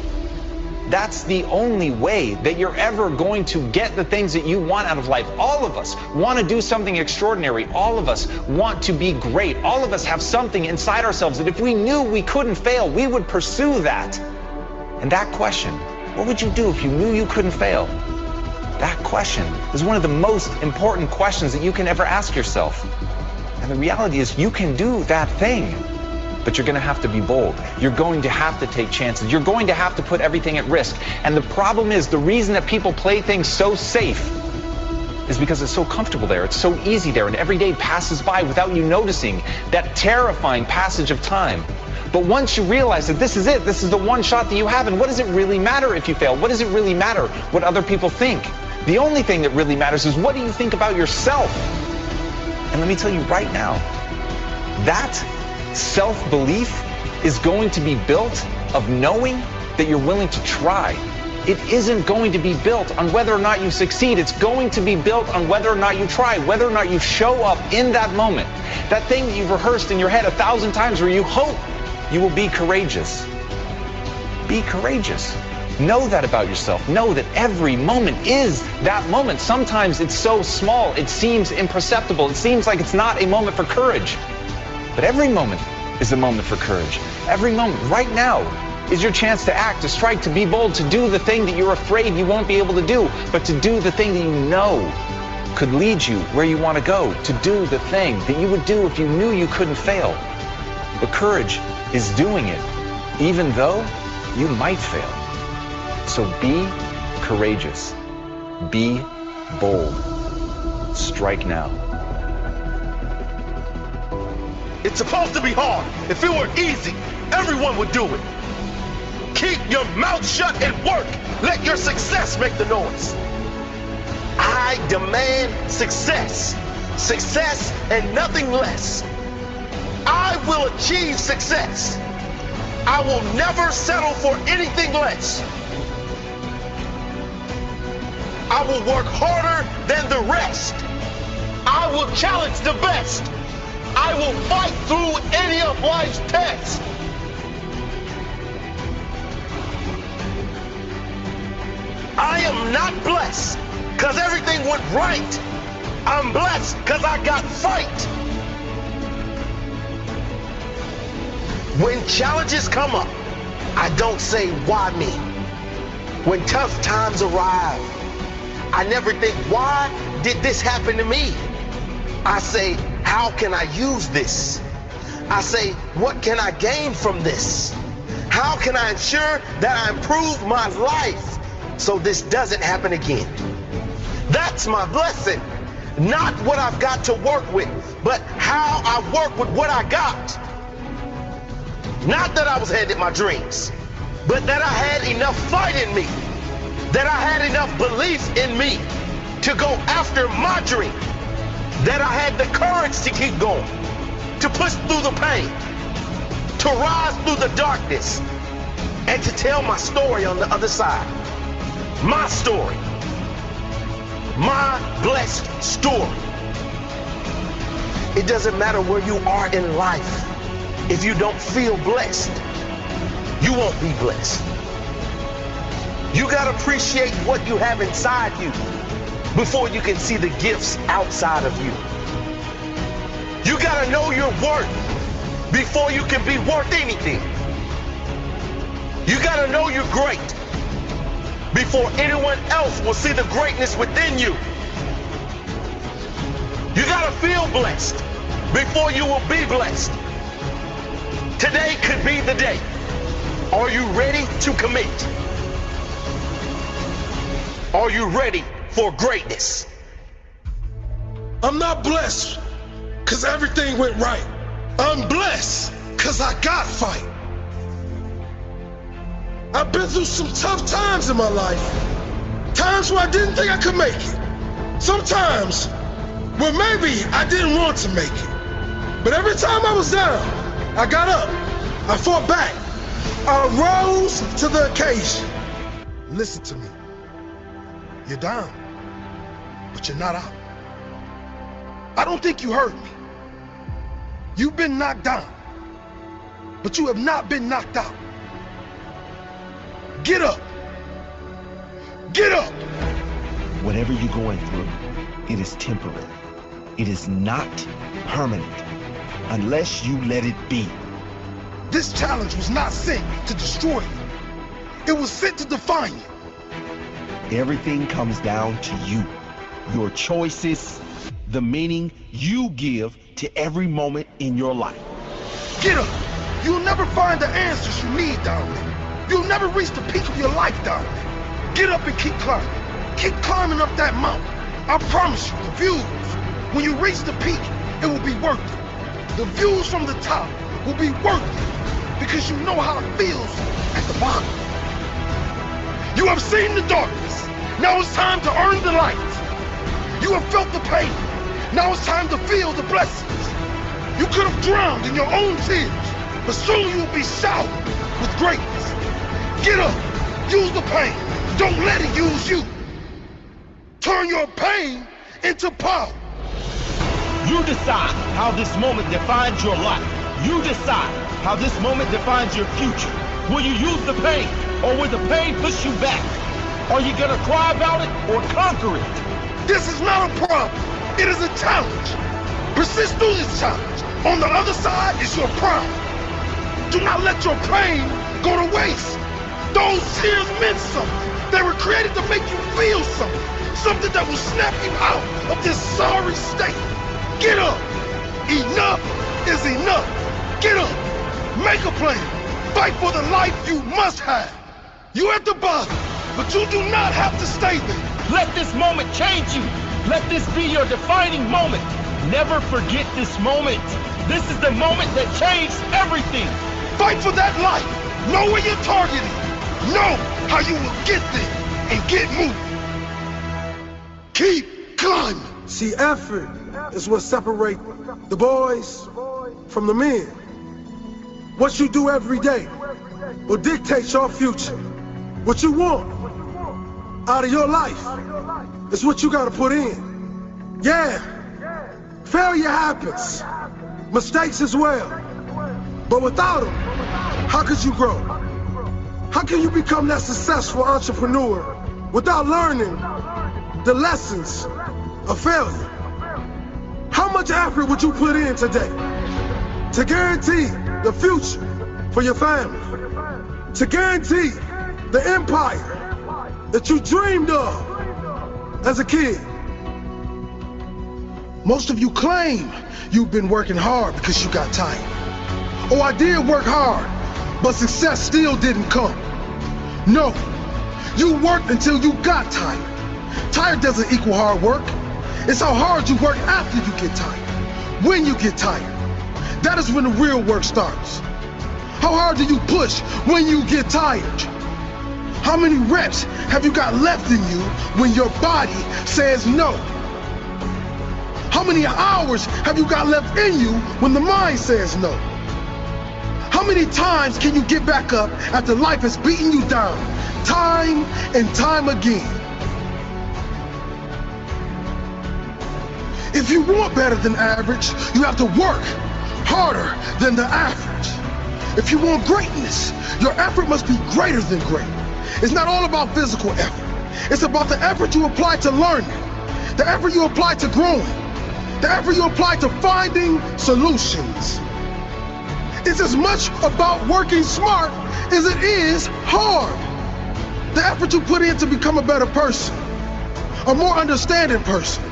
That's the only way that you're ever going to get the things that you want out of life. All of us want to do something extraordinary. All of us want to be great. All of us have something inside ourselves that if we knew we couldn't fail, we would pursue that. And that question, what would you do if you knew you couldn't fail? That question is one of the most important questions that you can ever ask yourself. And the reality is you can do that thing, but you're going to have to be bold. You're going to have to take chances. You're going to have to put everything at risk. And the problem is the reason that people play things so safe is because it's so comfortable there. It's so easy there. And every day passes by without you noticing that terrifying passage of time. But once you realize that this is it, this is the one shot that you have, and what does it really matter if you fail? What does it really matter what other people think? The only thing that really matters is what do you think about yourself? And let me tell you right now, that self-belief is going to be built of knowing that you're willing to try, it isn't going to be built on whether or not you succeed. It's going to be built on whether or not you try, whether or not you show up in that moment. That thing that you've rehearsed in your head 1,000 times where you hope you will be courageous. Be courageous. Know that about yourself. Know that every moment is that moment. Sometimes it's so small, it seems imperceptible. It seems like it's not a moment for courage. But every moment is a moment for courage. Every moment, right now, is your chance to act, to strike, to be bold, to do the thing that you're afraid you won't be able to do, but to do the thing that you know could lead you where you want to go, to do the thing that you would do if you knew you couldn't fail. But courage is doing it, even though you might fail. So be courageous. Be bold. Strike now. It's supposed to be hard. If it were easy, everyone would do it. Keep your mouth shut and work. Let your success make the noise. I demand success. Success and nothing less. I will achieve success. I will never settle for anything less. I will work harder than the rest. I will challenge the best. I will fight through any of life's tests. I am not blessed because everything went right. I'm blessed because I got fight. When challenges come up, I don't say, why me? When tough times arrive, I never think, why did this happen to me? I say, how can I use this? I say, what can I gain from this? How can I ensure that I improve my life so this doesn't happen again? That's my blessing. Not what I've got to work with, but how I work with what I got. Not that I was headed my dreams, but that I had enough fight in me, that I had enough belief in me to go after my dream, that I had the courage to keep going, to push through the pain, to rise through the darkness, and to tell my story on the other side. My story. My blessed story. It doesn't matter where you are in life. If you don't feel blessed, you won't be blessed. You gotta appreciate what you have inside you before you can see the gifts outside of you. You gotta know your worth before you can be worth anything. You gotta know you're great before anyone else will see the greatness within you. You gotta feel blessed before you will be blessed. Today could be the day. Are you ready to commit? Are you ready for greatness? I'm not blessed because everything went right. I'm blessed because I got fight. I've been through some tough times in my life. Times where I didn't think I could make it. Sometimes where maybe I didn't want to make it. But every time I was down, I got up. I fought back. I rose to the occasion. Listen to me. You're down, but you're not out. I don't think you heard me. You've been knocked down, but you have not been knocked out. Get up. Get up. Whatever you're going through, it is temporary. It is not permanent unless you let it be. This challenge was not sent to destroy you. It was sent to define you. Everything comes down to you. Your choices, the meaning you give to every moment in your life. Get up. You'll never find the answers you need down there. You'll never reach the peak of your life down there. Get up and keep climbing. Keep climbing up that mountain. I promise you, the views, when you reach the peak, it will be worth it. The views from the top will be worth it because you know how it feels at the bottom. You have seen the darkness. Now it's time to earn the light. You have felt the pain. Now it's time to feel the blessings. You could have drowned in your own tears, but soon you'll be showered with greatness. Get up. Use the pain. Don't let it use you. Turn your pain into power. You decide how this moment defines your life. You decide how this moment defines your future. Will you use the pain, or will the pain push you back? Are you gonna cry about it or conquer it? This is not a problem. It is a challenge. Persist through this challenge. On the other side is your pride. Do not let your pain go to waste. Those tears meant something. They were created to make you feel something. Something that will snap you out of this sorry state. Get up. Enough is enough. Get up. Make a plan. Fight for the life you must have. You're at the bottom, but you do not have to stay there. Let this moment change you. Let this be your defining moment. Never forget this moment. This is the moment that changed everything. Fight for that life. Know where you're targeting. Know how you will get there and get moving. Keep climbing. See, effort is what separates the boys from the men. What you do every day will dictate your future. What you want out of your life is what you gotta put in. Yeah, failure happens, mistakes as well. But without them, how could you grow? How can you become that successful entrepreneur without learning the lessons of failure? How much effort would you put in today to guarantee the future for your family? To guarantee the empire that you dreamed of as a kid? Most of you claim you've been working hard because you got tired. Oh, I did work hard, but success still didn't come. No, you worked until you got tired. Tired doesn't equal hard work. It's how hard you work after you get tired. When you get tired, that is when the real work starts. How hard do you push when you get tired? How many reps have you got left in you when your body says no? How many hours have you got left in you when the mind says no? How many times can you get back up after life has beaten you down, time and time again? If you want better than average, you have to work harder than the average. If you want greatness, your effort must be greater than great. It's not all about physical effort. It's about the effort you apply to learning, the effort you apply to growing, the effort you apply to finding solutions. It's as much about working smart as it is hard. The effort you put in to become a better person, a more understanding person.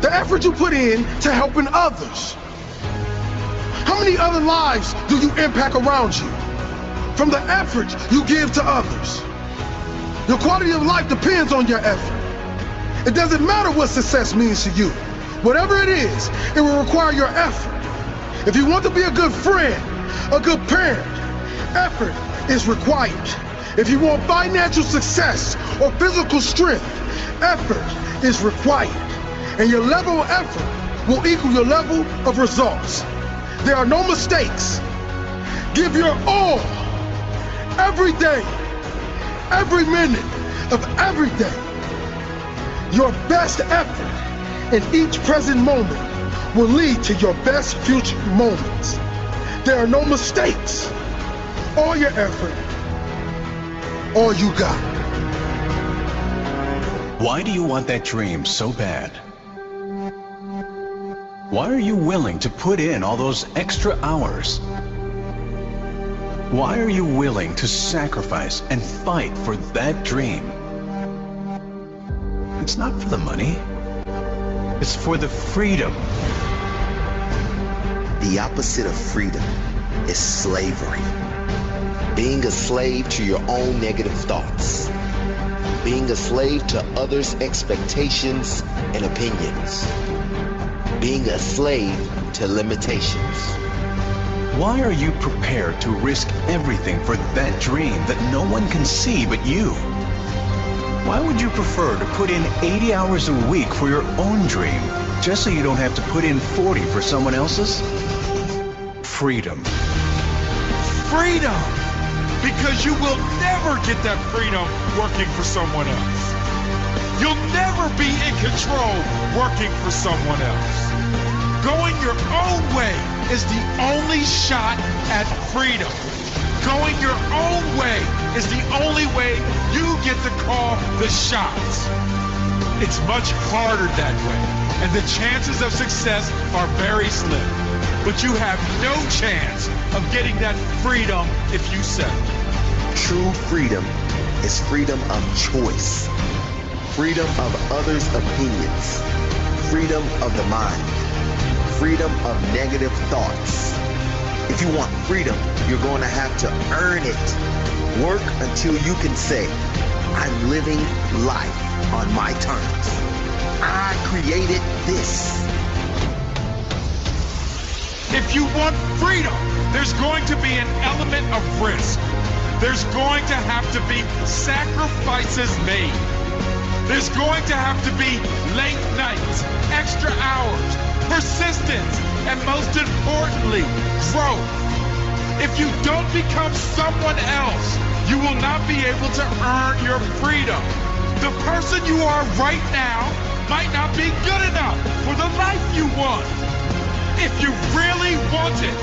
The effort you put in to helping others. How many other lives do you impact around you from the effort you give to others? Your quality of life depends on your effort. It doesn't matter what success means to you. Whatever it is, it will require your effort. If you want to be a good friend, a good parent, effort is required. If you want financial success or physical strength, effort is required. And your level of effort will equal your level of results. There are no mistakes. Give your all, every day, every minute of every day. Your best effort in each present moment will lead to your best future moments. There are no mistakes. All your effort, all you got. Why do you want that dream so bad? Why are you willing to put in all those extra hours? Why are you willing to sacrifice and fight for that dream? It's not for the money. It's for the freedom. The opposite of freedom is slavery. Being a slave to your own negative thoughts. Being a slave to others' expectations and opinions. Being a slave to limitations. Why are you prepared to risk everything for that dream that no one can see but you? Why would you prefer to put in 80 hours a week for your own dream just so you don't have to put in 40 for someone else's? Freedom. Freedom! because you will never get that freedom working for someone else. You'll never be in control working for someone else. Going your own way is the only shot at freedom. Going your own way is the only way you get to call the shots. It's much harder that way, and the chances of success are very slim. But you have no chance of getting that freedom if you settle. True freedom is freedom of choice, freedom of others' opinions, freedom of the mind, freedom of negative thoughts. If you want freedom, you're going to have to earn it. Work until you can say, I'm living life on my terms. I created this. If you want freedom, there's going to be an element of risk. There's going to have to be sacrifices made. There's going to have to be late nights, extra hours, persistence, and most importantly, growth. If you don't become someone else, you will not be able to earn your freedom. The person you are right now might not be good enough for the life you want. If you really want it,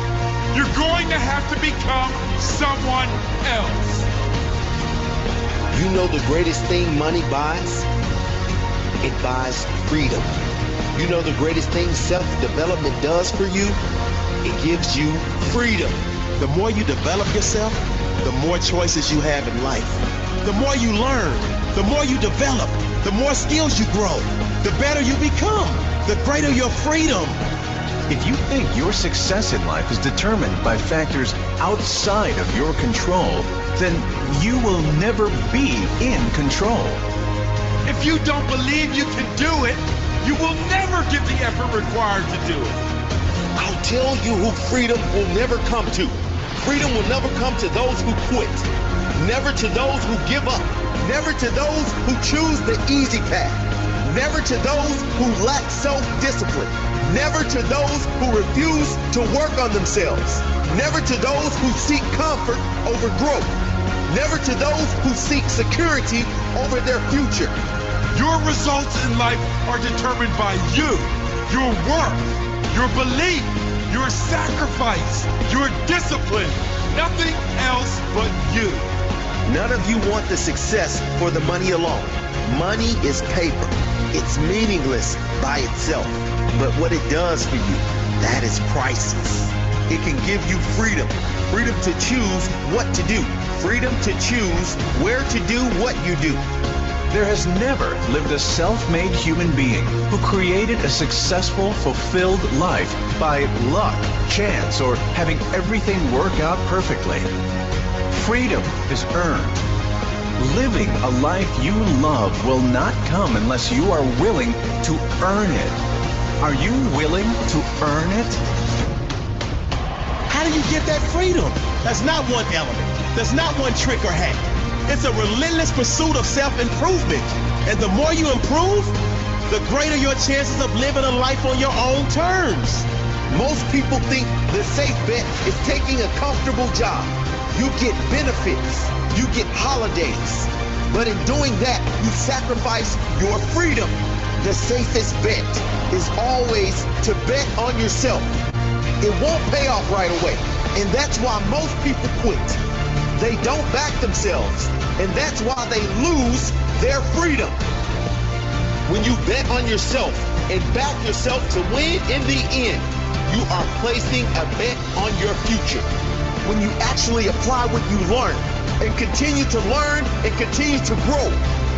you're going to have to become someone else. You know the greatest thing money buys? It buys freedom. You know the greatest thing self-development does for you? It gives you freedom. The more you develop yourself, the more choices you have in life. The more you learn, the more you develop, the more skills you grow, the better you become, the greater your freedom. If you think your success in life is determined by factors outside of your control, then you will never be in control. If you don't believe you can do it, you will never give the effort required to do it. I'll tell you who freedom will never come to. Freedom will never come to those who quit. Never to those who give up. Never to those who choose the easy path. Never to those who lack self-discipline. Never to those who refuse to work on themselves. Never to those who seek comfort over growth. Never to those who seek security over their future. Your results in life are determined by you, your work, your belief, your sacrifice, your discipline, nothing else but you. None of you want the success for the money alone. Money is paper. It's meaningless by itself. But what it does for you, that is priceless. It can give you freedom. Freedom to choose what to do. Freedom to choose where to do what you do. There has never lived a self-made human being who created a successful, fulfilled life by luck, chance, or having everything work out perfectly. Freedom is earned. Living a life you love will not come unless you are willing to earn it. Are you willing to earn it? How do you get that freedom? That's not one element. That's not one trick or hack. It's a relentless pursuit of self-improvement. And the more you improve, the greater your chances of living a life on your own terms. Most people think the safe bet is taking a comfortable job. You get benefits. You get holidays. But in doing that, you sacrifice your freedom. The safest bet is always to bet on yourself. It won't pay off right away. And that's why most people quit. They don't back themselves. And that's why they lose their freedom. When you bet on yourself and back yourself to win in the end, you are placing a bet on your future. When you actually apply what you learn and continue to learn and continue to grow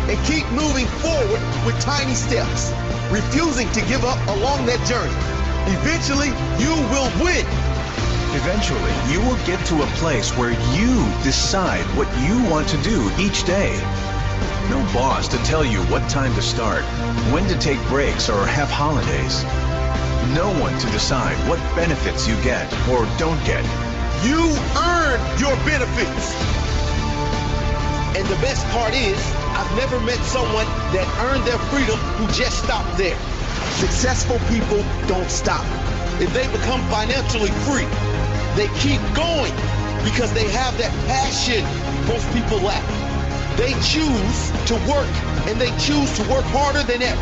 and keep moving forward with tiny steps, refusing to give up along that journey, eventually you will win. Eventually, you will get to a place where you decide what you want to do each day. No boss to tell you what time to start, when to take breaks or have holidays. No one to decide what benefits you get or don't get. You earn your benefits. And the best part is, I've never met someone that earned their freedom who just stopped there. Successful people don't stop. If they become financially free, they keep going. because they have that passion most people lack. They choose to work, and they choose to work harder than ever,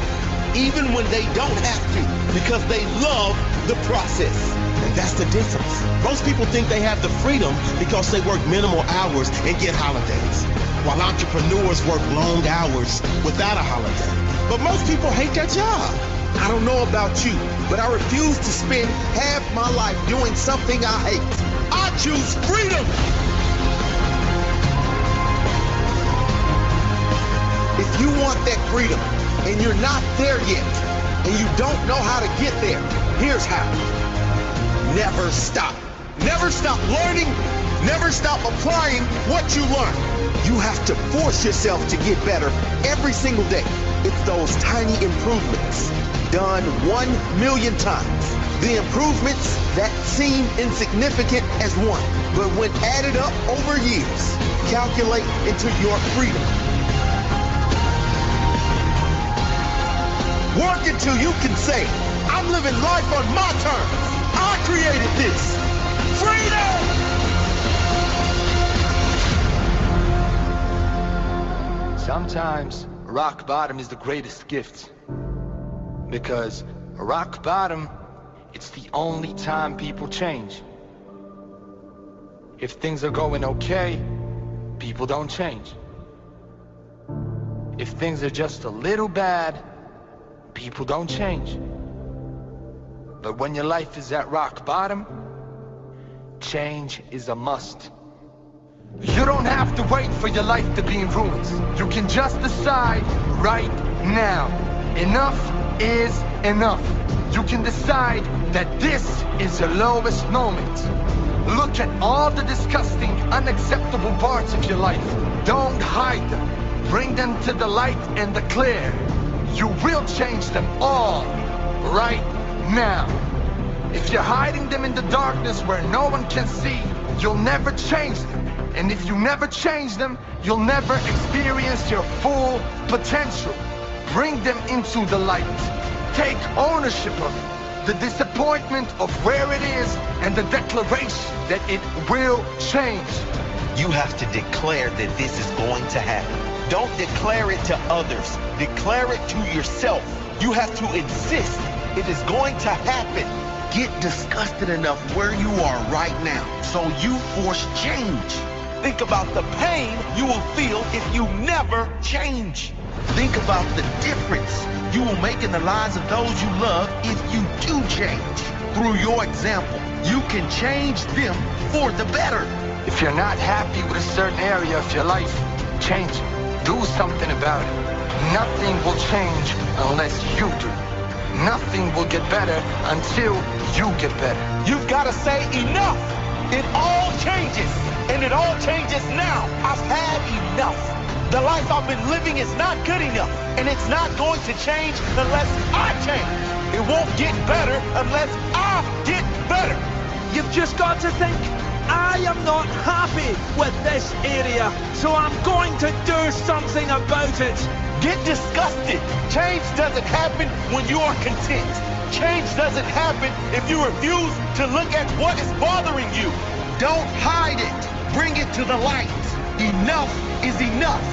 even when they don't have to, because they love the process. And that's the difference. Most people think they have the freedom because they work minimal hours and get holidays, while entrepreneurs work long hours without a holiday. But most people hate their job. I don't know about you, but I refuse to spend half my life doing something I hate. I choose freedom. If you want that freedom and you're not there yet, and you don't know how to get there, here's how. Never stop. Never stop learning. Never stop applying what you learn. You have to force yourself to get better every single day. It's those tiny improvements done 1,000,000 times. The improvements that seem insignificant as one, but when added up over years, calculate into your freedom. Work until you can say, I'm living life on my terms. I created this. Freedom! Sometimes rock bottom is the greatest gift. Because rock bottom, it's the only time people change. If things are going okay, people don't change. If things are just a little bad, people don't change. But when your life is at rock bottom, change is a must. You don't have to wait for your life to be in ruins. You can just decide right now. Enough is enough. You can decide that this is your lowest moment. Look at all the disgusting, unacceptable parts of your life. Don't hide them. Bring them to the light and the clear. You will change them all right now. If you're hiding them in the darkness where no one can see, you'll never change them. And if you never change them, you'll never experience your full potential. Bring them into the light. Take ownership of it. The disappointment of where it is and the declaration that it will change. You have to declare that this is going to happen. Don't declare it to others. Declare it to yourself. You have to insist it is going to happen. Get disgusted enough where you are right now so you force change. Think about the pain you will feel if you never change. Think about the difference you will make in the lives of those you love if you do change. Through your example, you can change them for the better. If you're not happy with a certain area of your life, change it. Do something about it. Nothing will change unless you do. Nothing will get better until you get better. You've got to say enough. It all changes, and it all changes now. I've had enough. The life I've been living is not good enough, and it's not going to change unless I change. It won't get better unless I get better. You've just got to think, I am not happy with this area, so I'm going to do something about it. Get disgusted. Change doesn't happen when you are content. Change doesn't happen if you refuse to look at what is bothering you. Don't hide it. Bring it to the light. Enough is enough.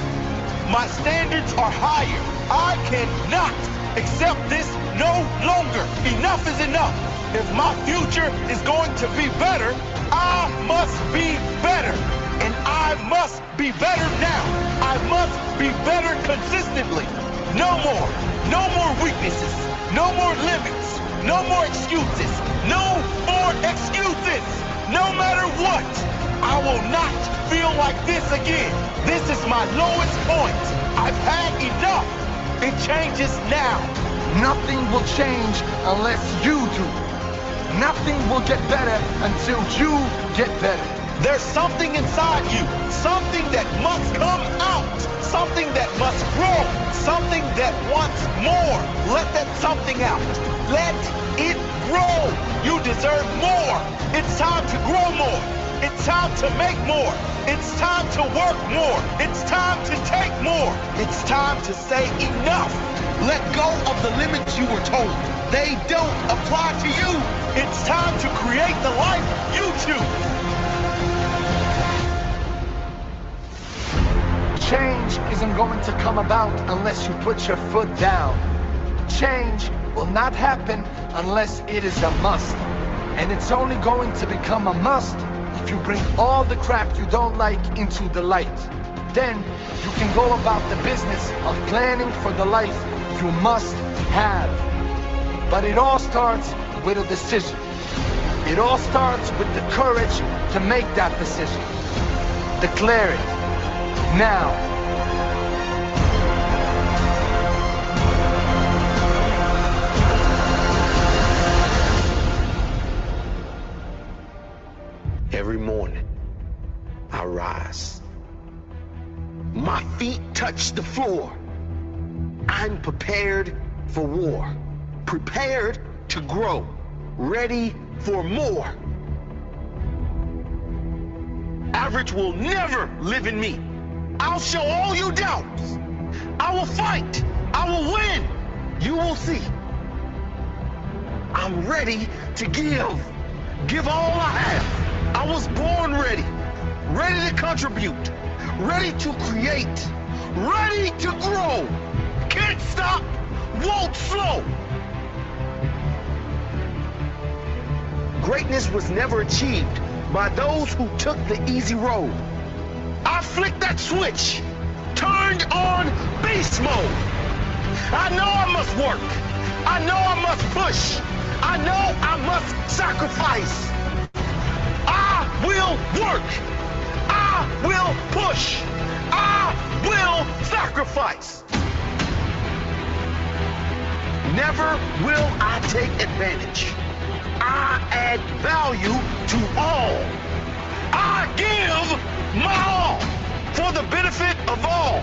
My standards are higher. I cannot accept this no longer. Enough is enough. If my future is going to be better, I must be better. And I must be better now. I must be better consistently. No more weaknesses. No more limits. No more excuses. No more excuses. No matter what, I will not feel like this again. This is my lowest point. I've had enough. It changes now. Nothing will change unless you do. Nothing will get better until you get better. There's something inside you, something that must come out, something that must grow, something that wants more. Let that something out. Let it grow. You deserve more. It's time to grow more. It's time to make more. It's time to work more. It's time to take more. It's time to say enough. Let go of the limits you were told. They don't apply to you. It's time to create the life you choose. isn't going to come about unless you put your foot down. Change will not happen unless it is a must. And it's only going to become a must if you bring all the crap you don't like into the light. Then you can go about the business of planning for the life you must have. But it all starts with a decision. It all starts with the courage to make that decision. Declare it now. Every morning, I rise. My feet touch the floor. I'm prepared for war, prepared to grow, ready for more. Average will never live in me. I'll show all you doubts. I will fight. I will win. You will see. I'm ready to give all I have. I was born ready, ready to contribute, ready to create, ready to grow. Can't stop, won't slow. Greatness was never achieved by those who took the easy road. I flicked that switch, turned on beast mode. I know I must work. I know I must push. I know I must sacrifice. I will work. I will push. I will sacrifice. Never will I take advantage. I add value to all. I give my all for the benefit of all.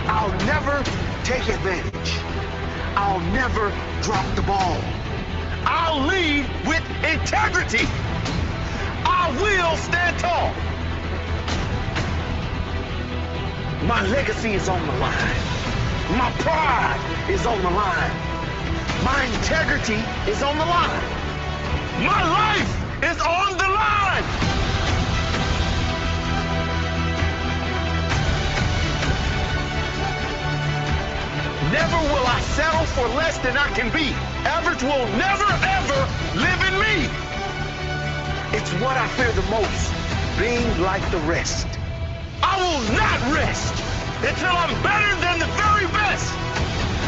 I'll never take advantage. I'll never drop the ball. I'll lead with integrity. I will stand tall. My legacy is on the line. My pride is on the line. My integrity is on the line. My life is on the line. Never will I settle for less than I can be. Average will never, ever live in me. It's what I fear the most, being like the rest. I will not rest until I'm better than the very best.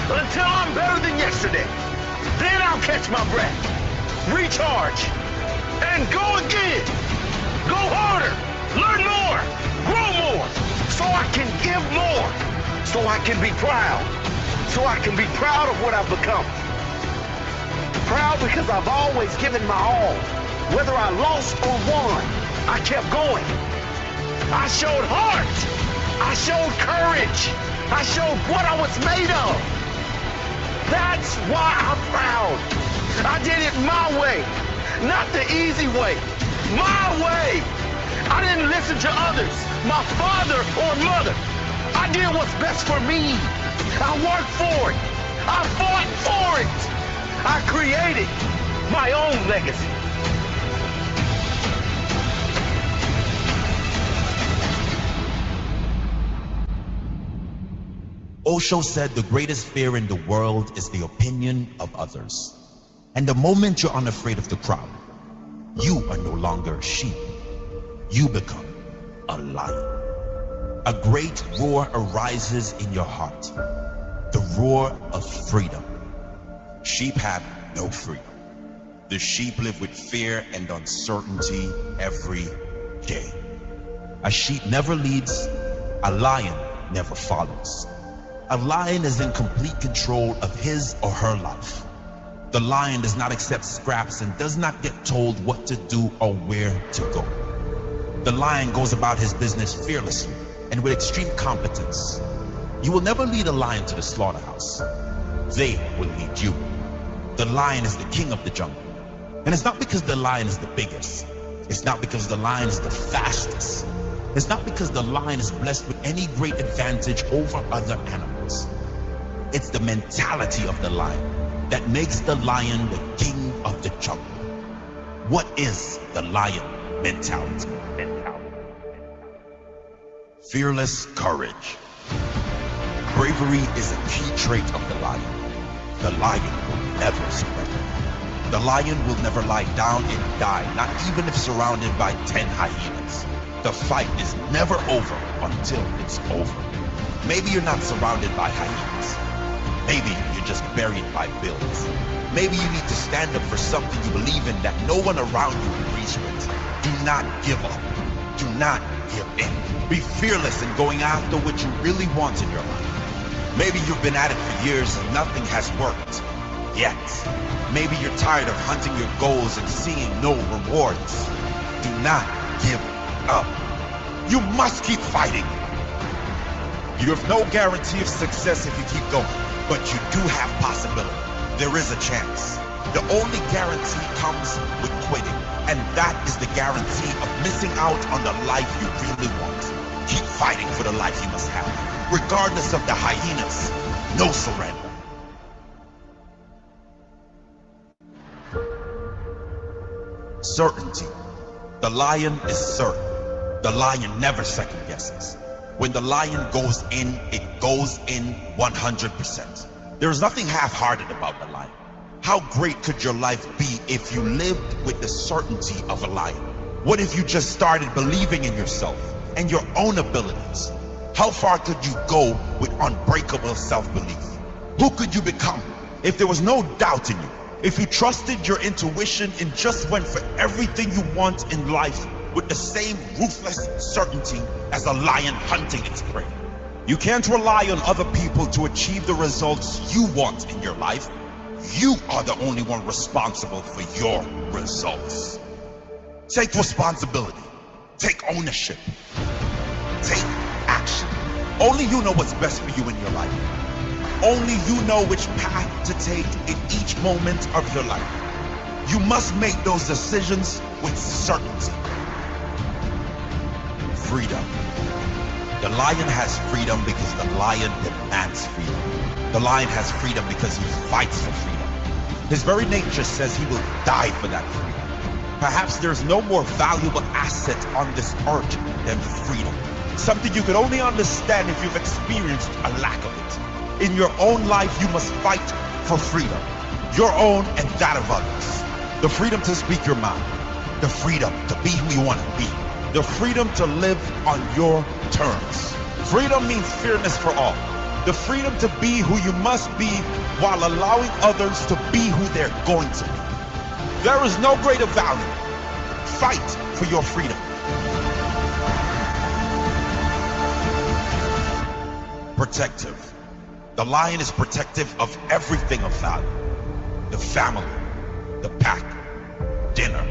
Until I'm better than yesterday. Then I'll catch my breath, recharge, and go again. Go harder, learn more, grow more, so I can give more, so I can be proud, so I can be proud of what I've become. Proud because I've always given my all. Whether I lost or won, I kept going. I showed heart. I showed courage. I showed what I was made of. That's why I'm proud. I did it my way, not the easy way. My way. I didn't listen to others, my father or mother. I did what's best for me. I worked for it. I fought for it. I created my own legacy. Osho said the greatest fear in the world is the opinion of others. And the moment you're unafraid of the crowd, you are no longer sheep. You become a lion. A great roar arises in your heart. The roar of freedom. Sheep have no freedom. The sheep live with fear and uncertainty every day. A sheep never leads, a lion never follows. A lion is in complete control of his or her life. The lion does not accept scraps and does not get told what to do or where to go. The lion goes about his business fearlessly and with extreme competence. You will never lead a lion to the slaughterhouse. They will lead you. The lion is the king of the jungle. And it's not because the lion is the biggest. It's not because the lion is the fastest. It's not because the lion is blessed with any great advantage over other animals. It's the mentality of the lion that makes the lion the king of the jungle. What is the lion mentality? Fearless courage. Bravery is a key trait of the lion. The lion will never surrender. The lion will never lie down and die, not even if surrounded by 10 hyenas. The fight is never over until it's over. Maybe you're not surrounded by hyenas. Maybe you're just buried by bills. Maybe you need to stand up for something you believe in that no one around you agrees with. Do not give up. Do not give in. Be fearless in going after what you really want in your life. Maybe you've been at it for years and nothing has worked yet. Maybe you're tired of hunting your goals and seeing no rewards. Do not give up. You must keep fighting. You have no guarantee of success if you keep going, but you do have possibility. There is a chance. The only guarantee comes with quitting, and that is the guarantee of missing out on the life you really want. Keep fighting for the life you must have. Regardless of the hyenas, no surrender. Certainty. The lion is certain. The lion never second guesses. When the lion goes in, it goes in 100%. There's nothing half-hearted about the lion. How great could your life be if you lived with the certainty of a lion? What if you just started believing in yourself and your own abilities? How far could you go with unbreakable self-belief? Who could you become if there was no doubt in you? If you trusted your intuition and just went for everything you want in life with the same ruthless certainty as a lion hunting its prey. You can't rely on other people to achieve the results you want in your life. You are the only one responsible for your results. Take responsibility. Take ownership. Take action. Only you know what's best for you in your life. Only you know which path to take in each moment of your life. You must make those decisions with certainty. Freedom. The lion has freedom because the lion demands freedom. The lion has freedom because he fights for freedom. His very nature says he will die for that freedom. Perhaps there's no more valuable asset on this earth than freedom. Something you can only understand if you've experienced a lack of it. In your own life, you must fight for freedom. Your own and that of others. The freedom to speak your mind. The freedom to be who you want to be. The freedom to live on your terms. Freedom means fairness for all. The freedom to be who you must be while allowing others to be who they're going to be. There is no greater value. Fight for your freedom. Protective. The lion is protective of everything of value. The family, the pack, dinner.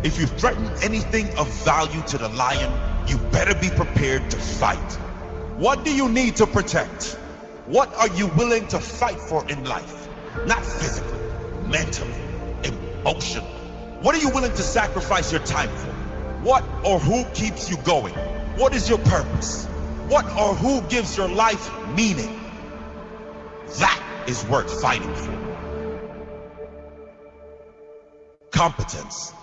If you threaten anything of value to the lion, you better be prepared to fight. What do you need to protect? What are you willing to fight for in life? Not physically, mentally, emotionally. What are you willing to sacrifice your time for? What or who keeps you going? What is your purpose? What or who gives your life meaning? That is worth fighting for. Competence.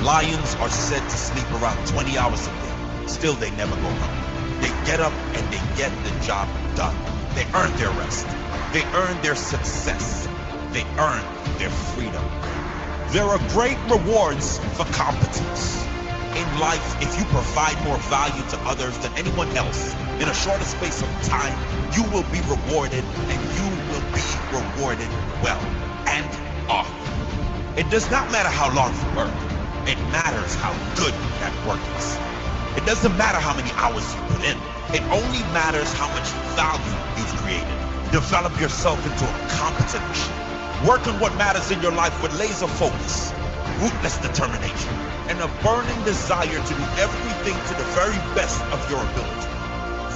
Lions are said to sleep around 20 hours a day. Still, they never go home. They get up and they get the job done. They earn their rest. They earn their success. They earn their freedom. There are great rewards for competence. In life, if you provide more value to others than anyone else in a shorter space of time, you will be rewarded, and you will be rewarded well and often. It does not matter how long you work. It matters how good that work is. It doesn't matter how many hours you put in. It only matters how much value you've created. Develop yourself into a competent machine. Work on what matters in your life with laser focus, ruthless determination, and a burning desire to do everything to the very best of your ability.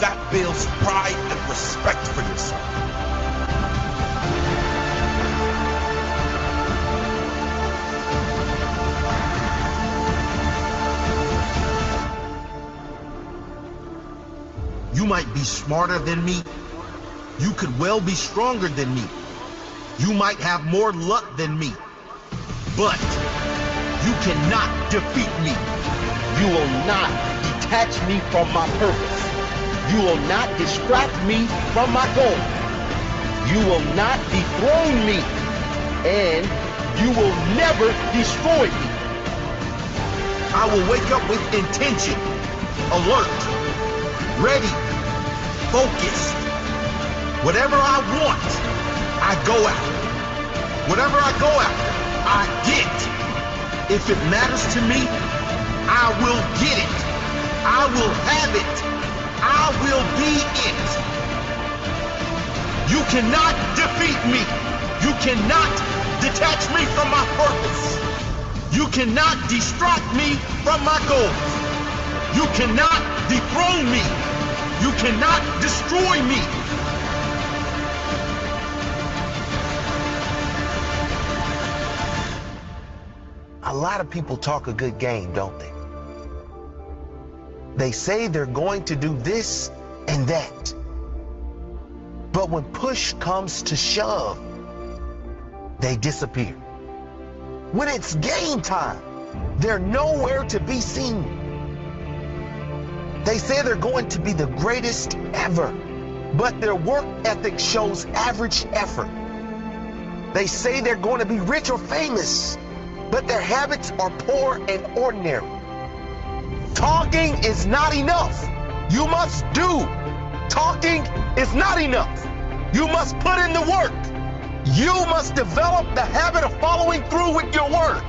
That builds pride and respect for yourself. You might be smarter than me. You could well be stronger than me. You might have more luck than me. But you cannot defeat me. You will not detach me from my purpose. You will not distract me from my goal. You will not dethrone me, and you will never destroy me. I will wake up with intention, alert, ready, focused. Whatever I want, I go after. Whatever I go after, I get. If it matters to me, I will get it. I will have it. I will be it. You cannot defeat me. You cannot detach me from my purpose. You cannot distract me from my goals. You cannot dethrone me. You cannot destroy me. A lot of people talk a good game, don't they? They say they're going to do this and that. But when push comes to shove, they disappear. When it's game time, they're nowhere to be seen. They say they're going to be the greatest ever, but their work ethic shows average effort. They say they're going to be rich or famous, but their habits are poor and ordinary. Talking is not enough. You must do. Talking is not enough. You must put in the work. You must develop the habit of following through with your word.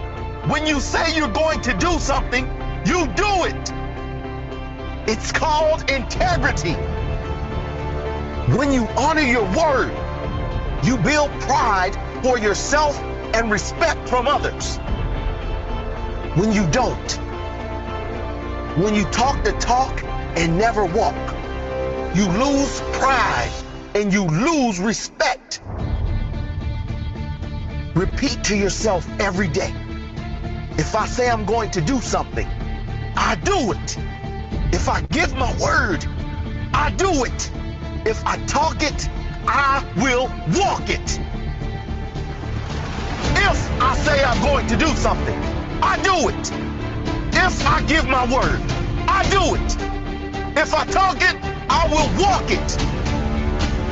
When you say you're going to do something, you do it. It's called integrity. When you honor your word, you build pride for yourself and respect from others. When you don't, when you talk the talk and never walk, you lose pride and you lose respect. Repeat to yourself every day. If I say I'm going to do something, I do it. If I give my word, I do it. If I talk it, I will walk it. If I say I'm going to do something, I do it. If I give my word, I do it. If I talk it, I will walk it.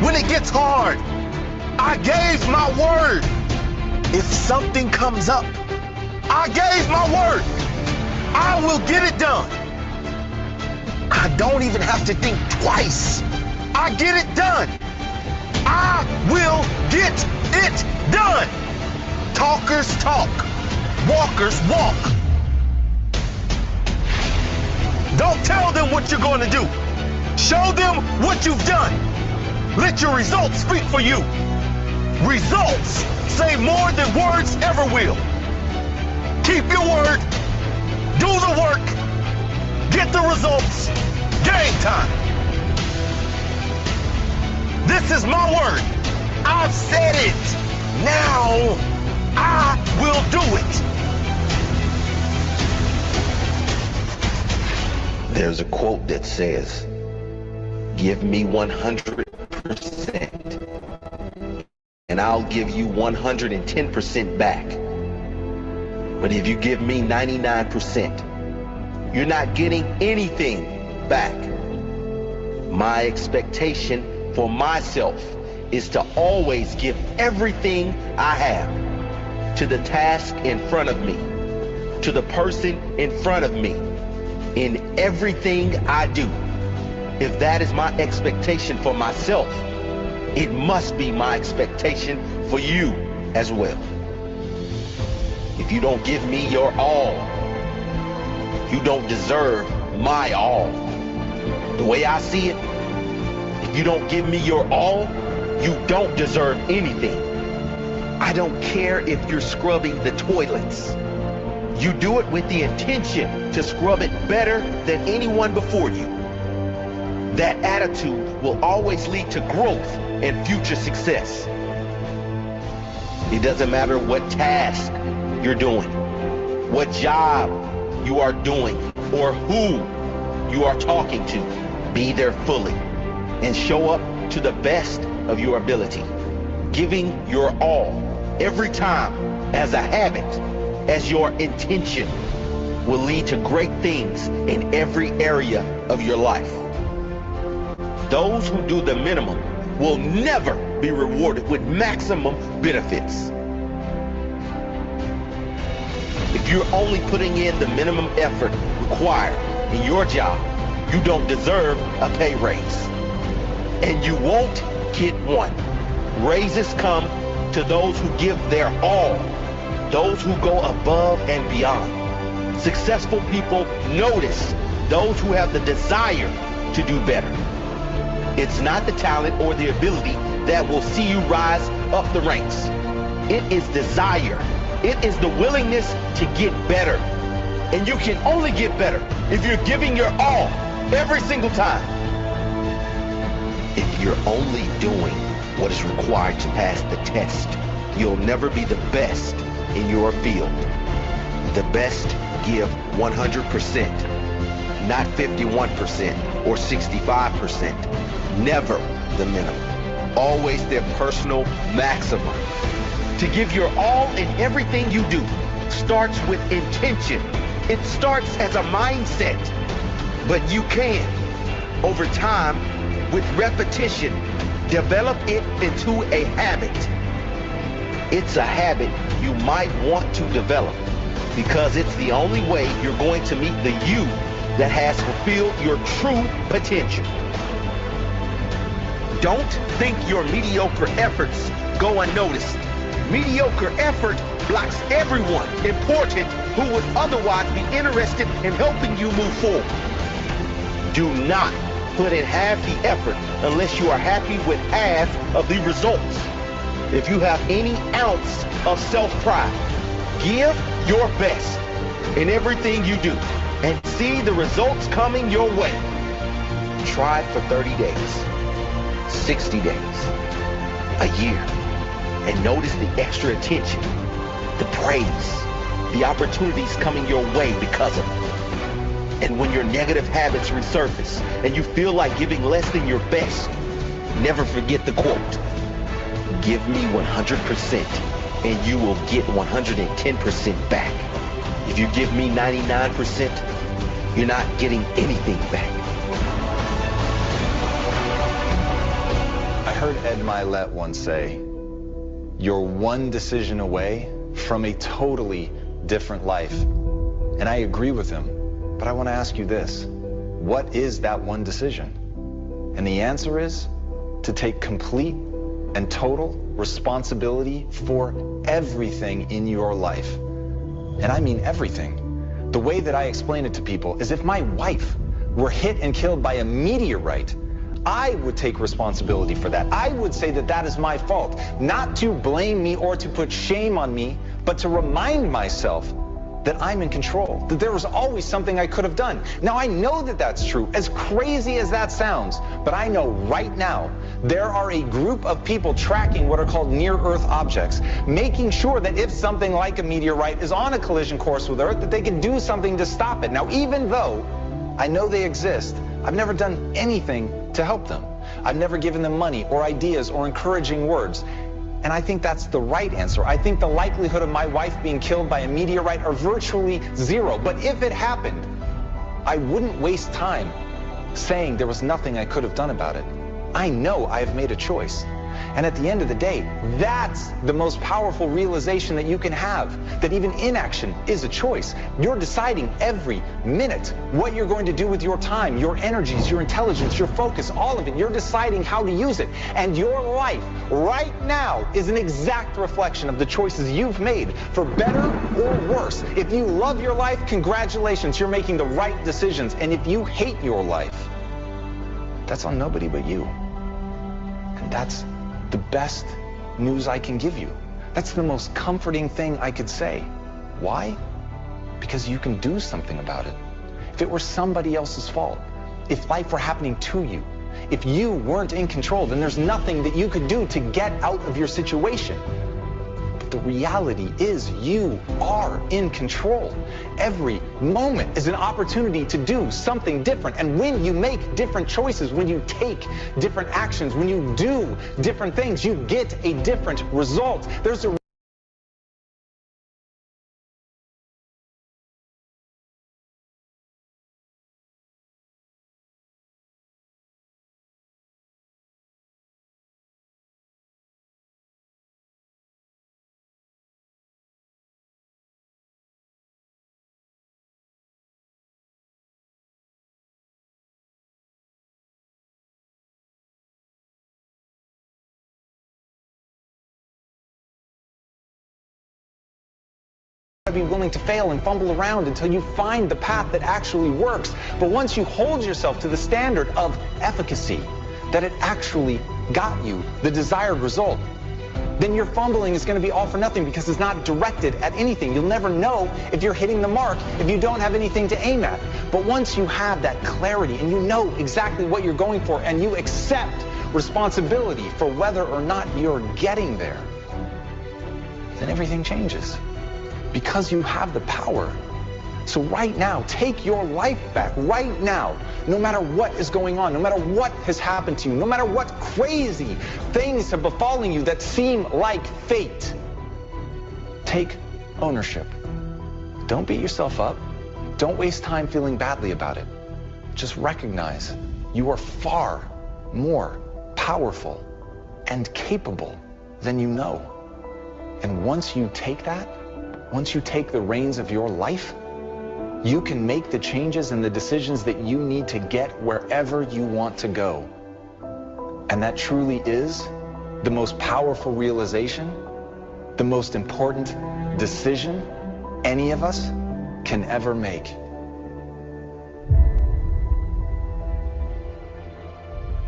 When it gets hard, I gave my word. If something comes up, I gave my word. I will get it done. I don't even have to think twice. I get it done. I will get it done. Talkers talk. Walkers walk. Don't tell them what you're going to do. Show them what you've done. Let your results speak for you. Results say more than words ever will. Keep your word. Do the work. Get the results. Game time. This is my word. I've said it. Now I will do it. There's a quote that says, give me 100% and I'll give you 110% back. But if you give me 99%, you're not getting anything back. My expectation for myself is to always give everything I have to the task in front of me, to the person in front of me, in everything I do. If that is my expectation for myself, it must be my expectation for you as well. If you don't give me your all, you don't deserve my all. The way I see it, if you don't give me your all, you don't deserve anything. I don't care if you're scrubbing the toilets. You do it with the intention to scrub it better than anyone before you. That attitude will always lead to growth and future success. It doesn't matter what task you're doing, what job you are doing, or who you are talking to. Be there fully and show up to the best of your ability. Giving your all every time as a habit, as your intention, will lead to great things in every area of your life. those who do the minimum will never be rewarded with maximum benefits. If you're only putting in the minimum effort required in your job, you don't deserve a pay raise. And you won't get one. Raises come to those who give their all, those who go above and beyond. Successful people notice those who have the desire to do better. It's not the talent or the ability that will see you rise up the ranks. It is desire. It is the willingness to get better. And you can only get better if you're giving your all every single time. If you're only doing what is required to pass the test, you'll never be the best in your field. The best give 100%, not 51% or 65%. Never the minimum. Always their personal maximum. To give your all in everything you do starts with intention. It starts as a mindset, but you can, over time, with repetition, develop it into a habit. It's a habit you might want to develop because it's the only way you're going to meet the you that has fulfilled your true potential. Don't think your mediocre efforts go unnoticed. Mediocre effort blocks everyone important who would otherwise be interested in helping you move forward. Do not put in half the effort unless you are happy with half of the results. If you have any ounce of self-pride, give your best in everything you do and see the results coming your way. Try it for 30 days, 60 days, a year. And notice the extra attention, the praise, the opportunities coming your way because of it. And when your negative habits resurface and you feel like giving less than your best, never forget the quote, give me 100% and you will get 110% back. If you give me 99%, you're not getting anything back. I heard Ed Milet once say, you're one decision away from a totally different life. And I agree with him, but I want to ask you this. What is that one decision? And the answer is to take complete and total responsibility for everything in your life. And I mean everything. The way that I explain it to people is if my wife were hit and killed by a meteorite, I would take responsibility for that. I would say that that is my fault, not to blame me or to put shame on me, but to remind myself that I'm in control, that there was always something I could have done. Now, I know that that's true, as crazy as that sounds, but I know right now there are a group of people tracking what are called near-Earth objects, making sure that if something like a meteorite is on a collision course with Earth, that they can do something to stop it. Now, even though I know they exist, I've never done anything to help them. I've never given them money or ideas or encouraging words. And I think that's the right answer. I think the likelihood of my wife being killed by a meteorite are virtually zero. But if it happened, I wouldn't waste time saying there was nothing I could have done about it. I know I have made a choice. And at the end of the day, that's the most powerful realization that you can have, that even inaction is a choice. You're deciding every minute what you're going to do with your time, your energies, your intelligence, your focus, all of it. You're deciding how to use it. And your life right now is an exact reflection of the choices you've made, for better or worse. If you love your life, congratulations, you're making the right decisions. And if you hate your life, that's on nobody but you. And that's the best news I can give you. That's the most comforting thing I could say. Why? Because you can do something about it. If it were somebody else's fault, if life were happening to you, if you weren't in control, then there's nothing that you could do to get out of your situation. But the reality is you are in control. Every moment is an opportunity to do something different. And when you make different choices, when you take different actions, when you do different things, you get a different result. There's a be willing to fail and fumble around until you find the path that actually works. But once you hold yourself to the standard of efficacy, that it actually got you the desired result, then your fumbling is going to be all for nothing because it's not directed at anything. You'll never know if you're hitting the mark if you don't have anything to aim at. But once you have that clarity and you know exactly what you're going for and you accept responsibility for whether or not you're getting there, then everything changes because you have the power. So right now, take your life back right now, no matter what is going on, no matter what has happened to you, no matter what crazy things have befallen you that seem like fate. Take ownership. Don't beat yourself up. Don't waste time feeling badly about it. Just recognize you are far more powerful and capable than you know. And once you take that, once you take the reins of your life, you can make the changes and the decisions that you need to get wherever you want to go. And that truly is the most powerful realization, the most important decision any of us can ever make.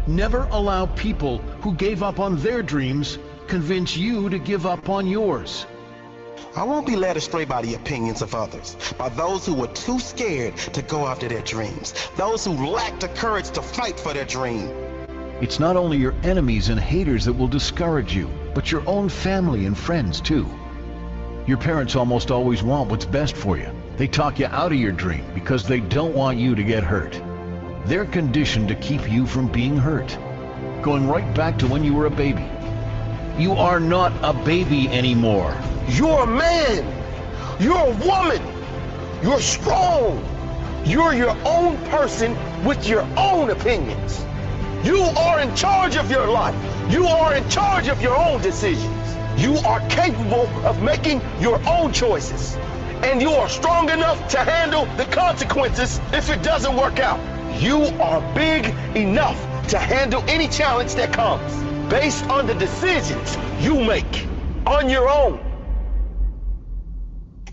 Never allow people who gave up on their dreams convince you to give up on yours. I won't be led astray by the opinions of others, by those who were too scared to go after their dreams, those who lack the courage to fight for their dream. It's not only your enemies and haters that will discourage you, but your own family and friends too. Your parents almost always want what's best for you. They talk you out of your dream because they don't want you to get hurt. They're conditioned to keep you from being hurt, going right back to when you were a baby. You are not a baby anymore. You're a man. You're a woman. You're strong. You're your own person with your own opinions. You are in charge of your life. You are in charge of your own decisions. You are capable of making your own choices. And you are strong enough to handle the consequences if it doesn't work out. You are big enough to handle any challenge that comes based on the decisions you make on your own.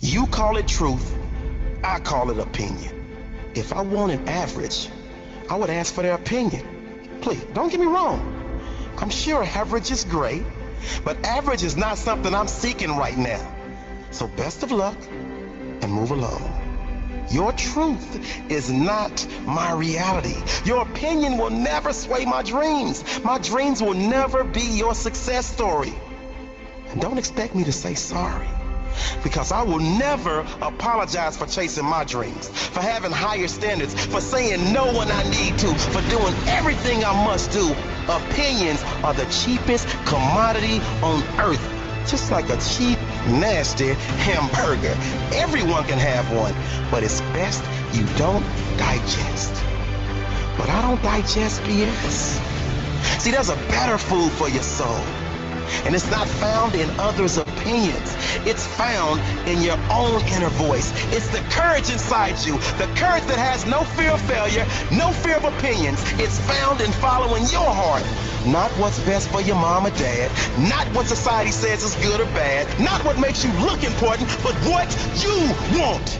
You call it truth, I call it opinion. If I wanted average, I would ask for their opinion. Please, don't get me wrong. I'm sure average is great, but average is not something I'm seeking right now. So best of luck and move along. Your truth is not my reality. Your opinion will never sway my dreams. My dreams will never be your success story. And don't expect me to say sorry, because I will never apologize for chasing my dreams, for having higher standards, for saying no when I need to, for doing everything I must do. Opinions are the cheapest commodity on earth. Just like a cheap, nasty hamburger. Everyone can have one, but it's best you don't digest. But I don't digest BS. See, there's a better food for your soul. And it's not found in others' opinions. It's found in your own inner voice. It's the courage inside you, the courage that has no fear of failure, no fear of opinions. It's found in following your heart. Not what's best for your mom or dad, not what society says is good or bad, not what makes you look important, but what you want.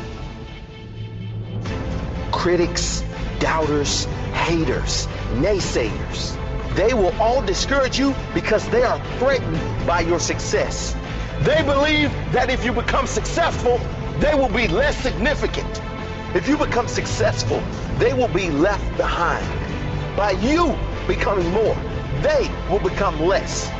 Critics, doubters, haters, naysayers, they will all discourage you because they are threatened by your success. They believe that if you become successful, they will be less significant. If you become successful, they will be left behind. By you becoming more, they will become less.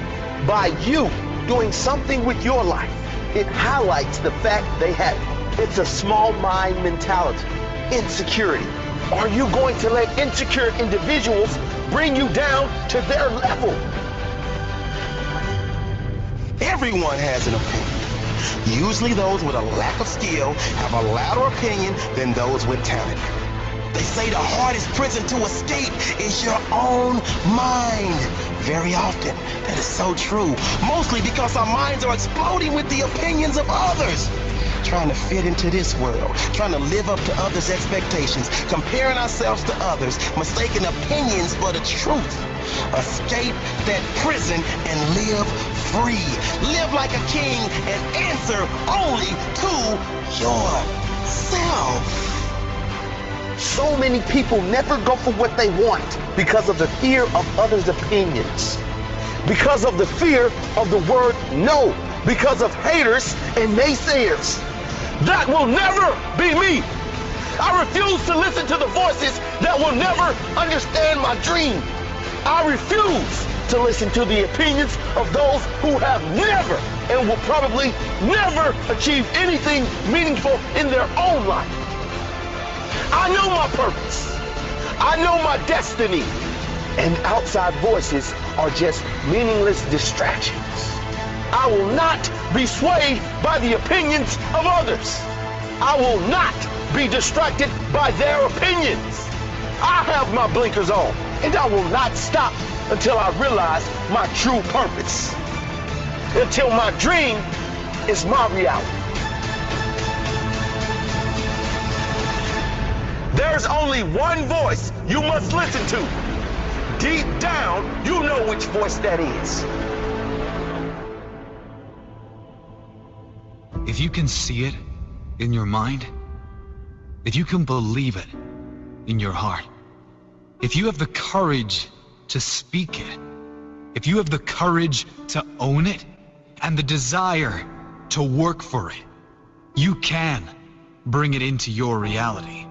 By you doing something with your life, it highlights the fact they have it. It's a small mind mentality, insecurity. Are you going to let insecure individuals bring you down to their level? Everyone has an opinion. Usually those with a lack of skill have a louder opinion than those with talent. They say the hardest prison to escape is your own mind. Very often, that is so true. Mostly because our minds are exploding with the opinions of others. trying to fit into this world, trying to live up to others' expectations, comparing ourselves to others, mistaking opinions for the truth. Escape that prison and live free. Live like a king and answer only to yourself. So many people never go for what they want because of the fear of others' opinions, because of the fear of the word no, because of haters and naysayers. That will never be me. I refuse to listen to the voices that will never understand my dream. I refuse to listen to the opinions of those who have never and will probably never achieve anything meaningful in their own life. I know my purpose. I know my destiny. And outside voices are just meaningless distractions. I will not be swayed by the opinions of others. I will not be distracted by their opinions. I have my blinkers on, and I will not stop until I realize my true purpose. Until my dream is my reality. There's only one voice you must listen to. Deep down, you know which voice that is. If you can see it in your mind, if you can believe it in your heart, if you have the courage to speak it, if you have the courage to own it and the desire to work for it, you can bring it into your reality.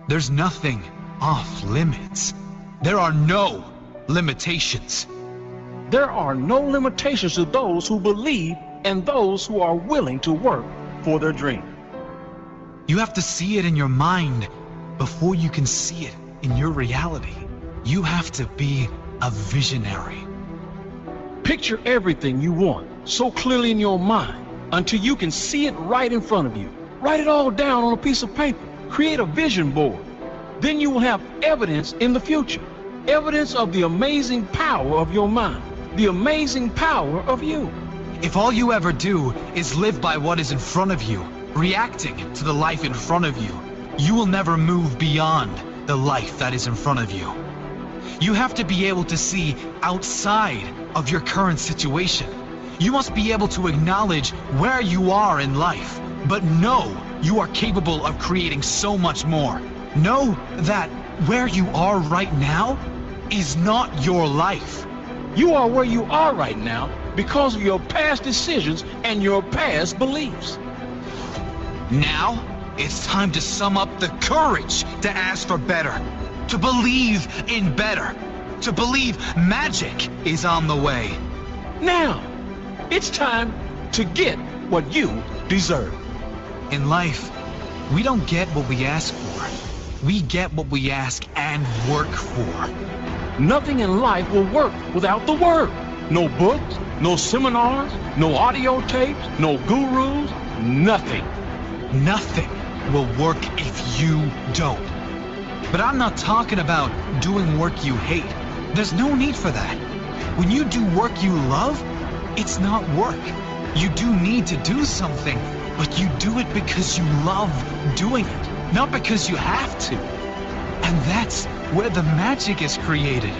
There's nothing off limits. There are no limitations. There are no limitations to those who believe and those who are willing to work for their dream. You have to see it in your mind before you can see it in your reality. You have to be a visionary. Picture everything you want so clearly in your mind until you can see it right in front of you. Write it all down on a piece of paper. Create a vision board. Then you will have evidence in the future. Evidence of the amazing power of your mind. The amazing power of you. If all you ever do is live by what is in front of you, reacting to the life in front of you, you will never move beyond the life that is in front of you. You have to be able to see outside of your current situation. You must be able to acknowledge where you are in life, but know you are capable of creating so much more. Know that where you are right now is not your life. You are where you are right now because of your past decisions and your past beliefs. Now, it's time to sum up the courage to ask for better, to believe in better, to believe magic is on the way. Now, it's time to get what you deserve. In life, we don't get what we ask for. We get what we ask and work for. Nothing in life will work without the word. No books, no seminars, no audio tapes, no gurus, nothing. Nothing will work if you don't. But I'm not talking about doing work you hate. There's no need for that. When you do work you love, it's not work. You do need to do something, but you do it because you love doing it, not because you have to. And that's where the magic is created.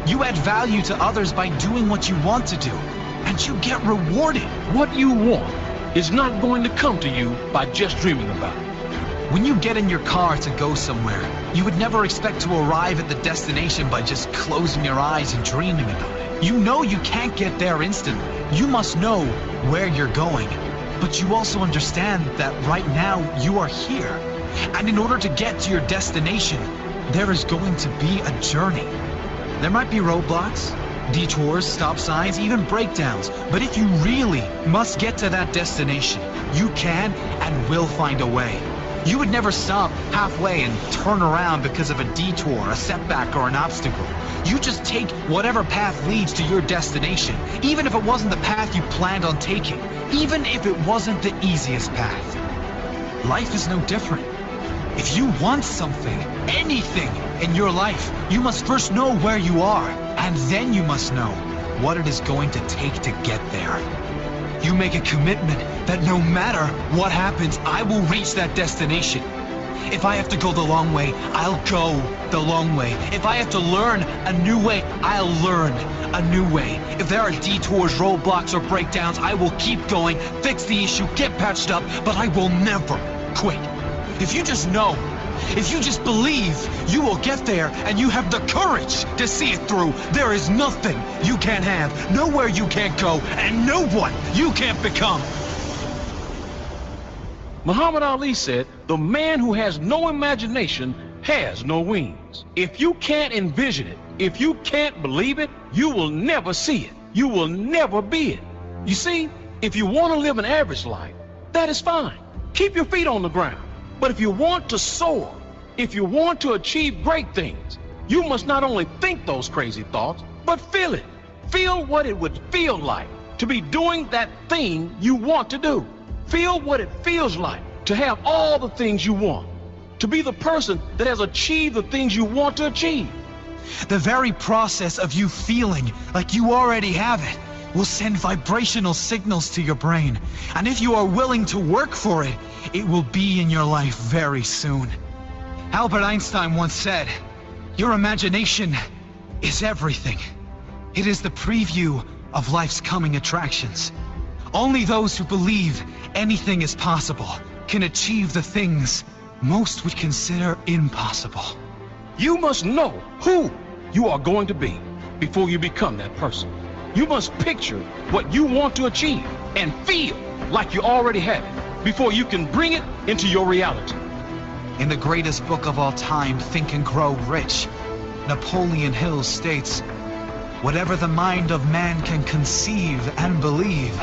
You add value to others by doing what you want to do, and you get rewarded. What you want is not going to come to you by just dreaming about it. When you get in your car to go somewhere, you would never expect to arrive at the destination by just closing your eyes and dreaming about it. You know you can't get there instantly. You must know where you're going. But you also understand that right now you are here. And in order to get to your destination, there is going to be a journey. There might be roadblocks, detours, stop signs, even breakdowns. But if you really must get to that destination, you can and will find a way. You would never stop halfway and turn around because of a detour, a setback, or an obstacle. You just take whatever path leads to your destination, even if it wasn't the path you planned on taking, even if it wasn't the easiest path. Life is no different. If you want something, anything in your life, you must first know where you are, and then you must know what it is going to take to get there. You make a commitment that no matter what happens, I will reach that destination. If I have to go the long way, I'll go the long way. If I have to learn a new way, I'll learn a new way. If there are detours, roadblocks, or breakdowns, I will keep going, fix the issue, get patched up, but I will never quit. If you just know, if you just believe, you will get there, and you have the courage to see it through. There is nothing you can't have, nowhere you can't go, and no one you can't become. Muhammad Ali said, "The man who has no imagination has no wings." If you can't envision it, if you can't believe it, you will never see it. You will never be it. You see, if you want to live an average life, that is fine. Keep your feet on the ground. But if you want to soar, if you want to achieve great things, you must not only think those crazy thoughts, but feel it. Feel what it would feel like to be doing that thing you want to do. Feel what it feels like to have all the things you want, to be the person that has achieved the things you want to achieve. The very process of you feeling like you already have it will send vibrational signals to your brain. And if you are willing to work for it, it will be in your life very soon. Albert Einstein once said, "Your imagination is everything. It is the preview of life's coming attractions. Only those who believe anything is possible can achieve the things most would consider impossible." You must know who you are going to be before you become that person. You must picture what you want to achieve and feel like you already have it before you can bring it into your reality. In the greatest book of all time, Think and Grow Rich, Napoleon Hill states, "Whatever the mind of man can conceive and believe,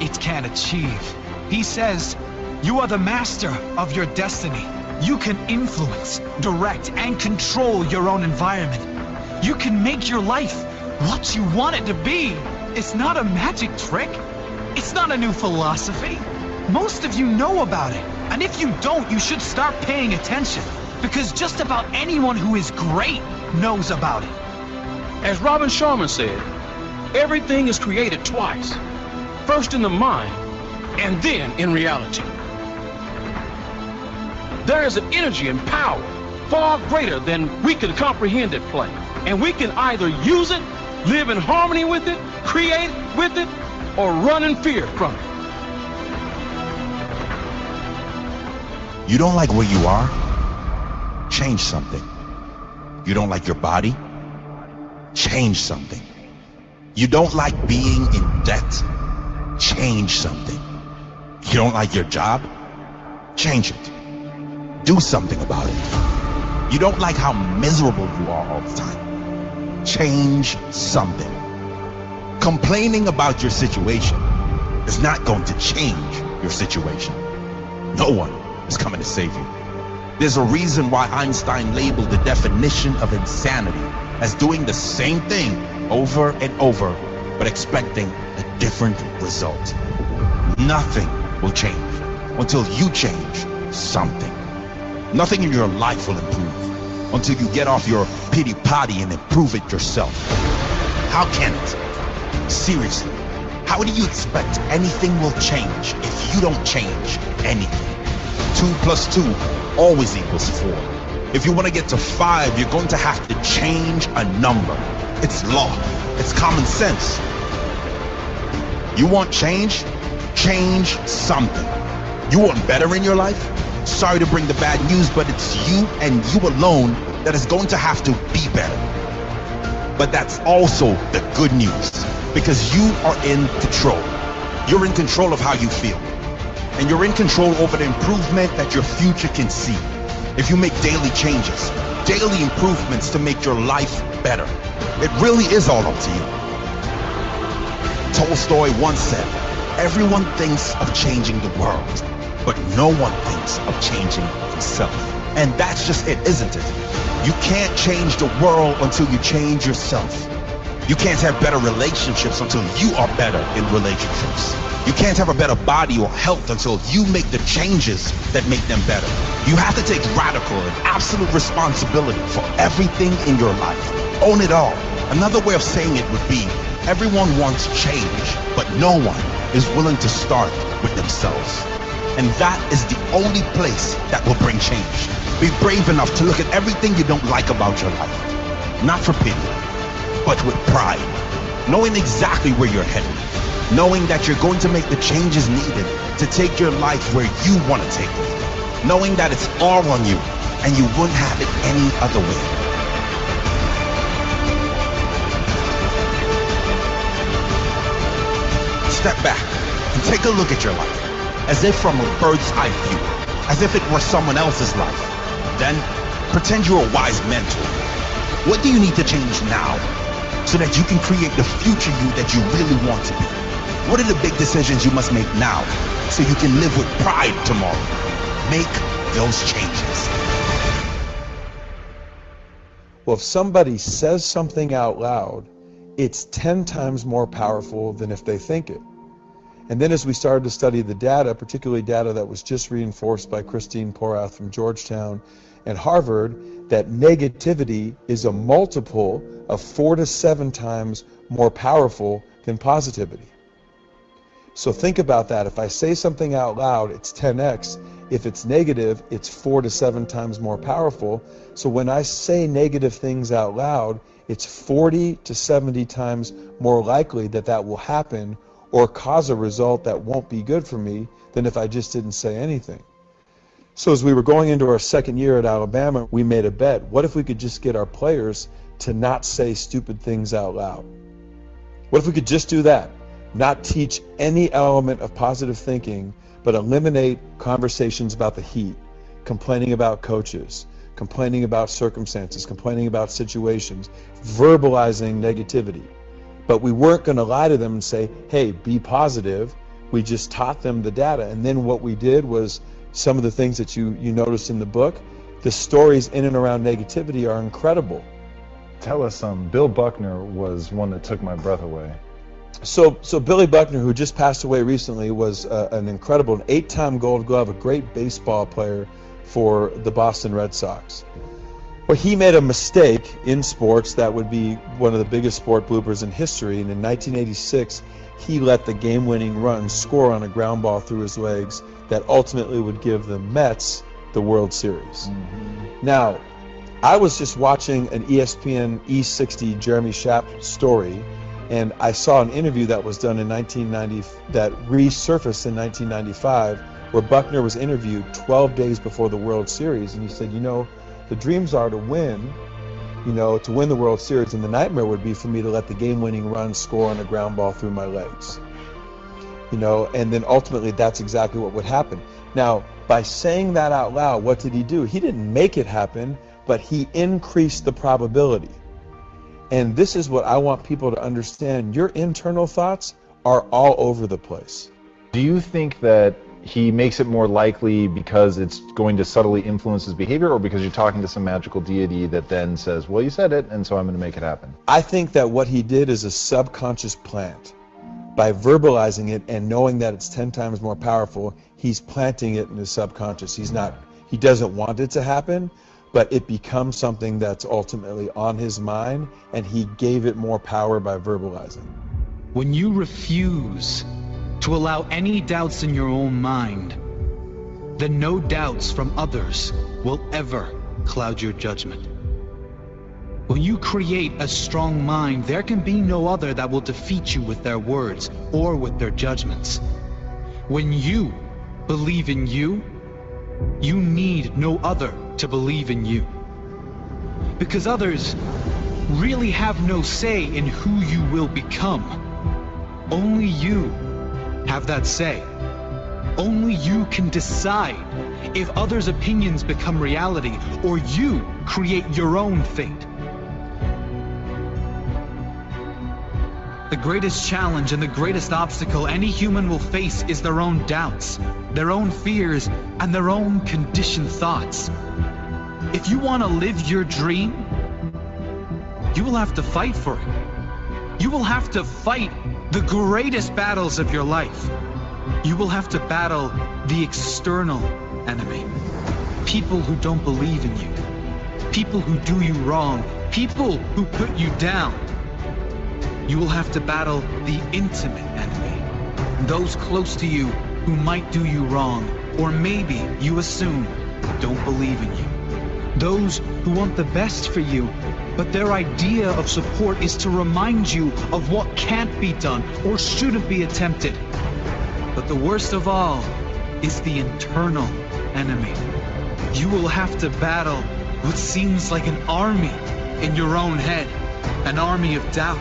it can achieve." He says, "You are the master of your destiny. You can influence, direct, and control your own environment. You can make your life what you want it to be." It's not a magic trick. It's not a new philosophy. Most of you know about it. And if you don't, you should start paying attention. Because just about anyone who is great knows about it. As Robin Sharma said, everything is created twice. First in the mind, and then in reality. There is an energy and power far greater than we can comprehend at play. And we can either use it, live in harmony with it, create with it, or run in fear from it. You don't like where you are? Change something. You don't like your body? Change something. You don't like being in debt? Change something. You don't like your job? Change it. Do something about it. You don't like how miserable you are all the time? Change something. Complaining about your situation is not going to change your situation. No one is coming to save you. There's a reason why Einstein labeled the definition of insanity as doing the same thing over and over, but expecting a different result. Nothing will change until you change something. Nothing in your life will improve until you get off your pity potty and improve it yourself. How can it? Seriously, how do you expect anything will change if you don't change anything? 2 + 2 always equals 4. If you want to get to 5, you're going to have to change a number. It's law. It's common sense. You want change? Change something. You want better in your life? Sorry to bring the bad news, but it's you and you alone that is going to have to be better. But that's also the good news, because you are in control. You're in control of how you feel. And you're in control over the improvement that your future can see. If you make daily changes, daily improvements to make your life better, it really is all up to you. Tolstoy once said, "Everyone thinks of changing the world, but no one thinks of changing himself." And that's just it, isn't it? You can't change the world until you change yourself. You can't have better relationships until you are better in relationships. You can't have a better body or health until you make the changes that make them better. You have to take radical and absolute responsibility for everything in your life. Own it all. Another way of saying it would be, everyone wants change, but no one is willing to start with themselves. And that is the only place that will bring change. Be brave enough to look at everything you don't like about your life. Not for pity, but with pride. Knowing exactly where you're headed. Knowing that you're going to make the changes needed to take your life where you want to take it. Knowing that it's all on you and you wouldn't have it any other way. Step back and take a look at your life, as if from a bird's eye view, as if it were someone else's life. Then, pretend you're a wise mentor. What do you need to change now so that you can create the future you that you really want to be? What are the big decisions you must make now so you can live with pride tomorrow? Make those changes. Well, if somebody says something out loud, it's 10 times more powerful than if they think it. And then as we started to study the data, particularly data that was just reinforced by Christine Porath from Georgetown and Harvard, that negativity is a multiple of 4 to 7 times more powerful than positivity. So think about that. If I say something out loud, it's 10x. If it's negative, it's 4 to 7 times more powerful. So when I say negative things out loud, it's 40 to 70 times more likely that that will happen or cause a result that won't be good for me than if I just didn't say anything. So as we were going into our second year at Alabama, we made a bet. What if we could just get our players to not say stupid things out loud? What if we could just do that? Not teach any element of positive thinking, but eliminate conversations about the heat, complaining about coaches, complaining about circumstances, complaining about situations, verbalizing negativity. But we weren't going to lie to them and say, hey, be positive. We just taught them the data. And then what we did was some of the things that you noticed in the book, the stories in and around negativity are incredible. Tell us Bill Buckner was one that took my breath away. So Billy Buckner, who just passed away recently, was an incredible 8-time Gold Glove, a great baseball player for the Boston Red Sox. Well, he made a mistake in sports that would be one of the biggest sport bloopers in history, and in 1986, he let the game-winning run score on a ground ball through his legs that ultimately would give the Mets the World Series. Mm-hmm. Now, I was just watching an ESPN E60 Jeremy Schaap story, and I saw an interview that was done in 1990 that resurfaced in 1995, where Buckner was interviewed 12 days before the World Series, and he said, the dreams are to win, to win the World Series, and the nightmare would be for me to let the game-winning run score on a ground ball through my legs. And then ultimately that's exactly what would happen. Now, by saying that out loud, what did he do? He didn't make it happen, but he increased the probability. And this is what I want people to understand. Your internal thoughts are all over the place. Do you think that he makes it more likely because it's going to subtly influence his behavior, or because you're talking to some magical deity that then says, well, you said it, and so I'm going to make it happen? I think that what he did is a subconscious plant. By verbalizing it and knowing that it's 10 times more powerful, he's planting it in his subconscious. He doesn't want it to happen, but it becomes something that's ultimately on his mind, and he gave it more power by verbalizing. When you refuse to allow any doubts in your own mind, then no doubts from others will ever cloud your judgment. When you create a strong mind, there can be no other that will defeat you with their words or with their judgments. When you believe in you, you need no other to believe in you. Because others really have no say in who you will become. Only you have that say. Only you can decide if others' opinions become reality or you create your own fate. The greatest challenge and the greatest obstacle any human will face is their own doubts, their own fears, and their own conditioned thoughts. If you want to live your dream, you will have to fight for it. You will have to fight the greatest battles of your life. You will have to battle the external enemy. People who don't believe in you. People who do you wrong. People who put you down. You will have to battle the intimate enemy. those close to you who might do you wrong, or maybe you assume don't believe in you. Those who want the best for you, but their idea of support is to remind you of what can't be done or shouldn't be attempted. But the worst of all is the internal enemy. You will have to battle what seems like an army in your own head, an army of doubt,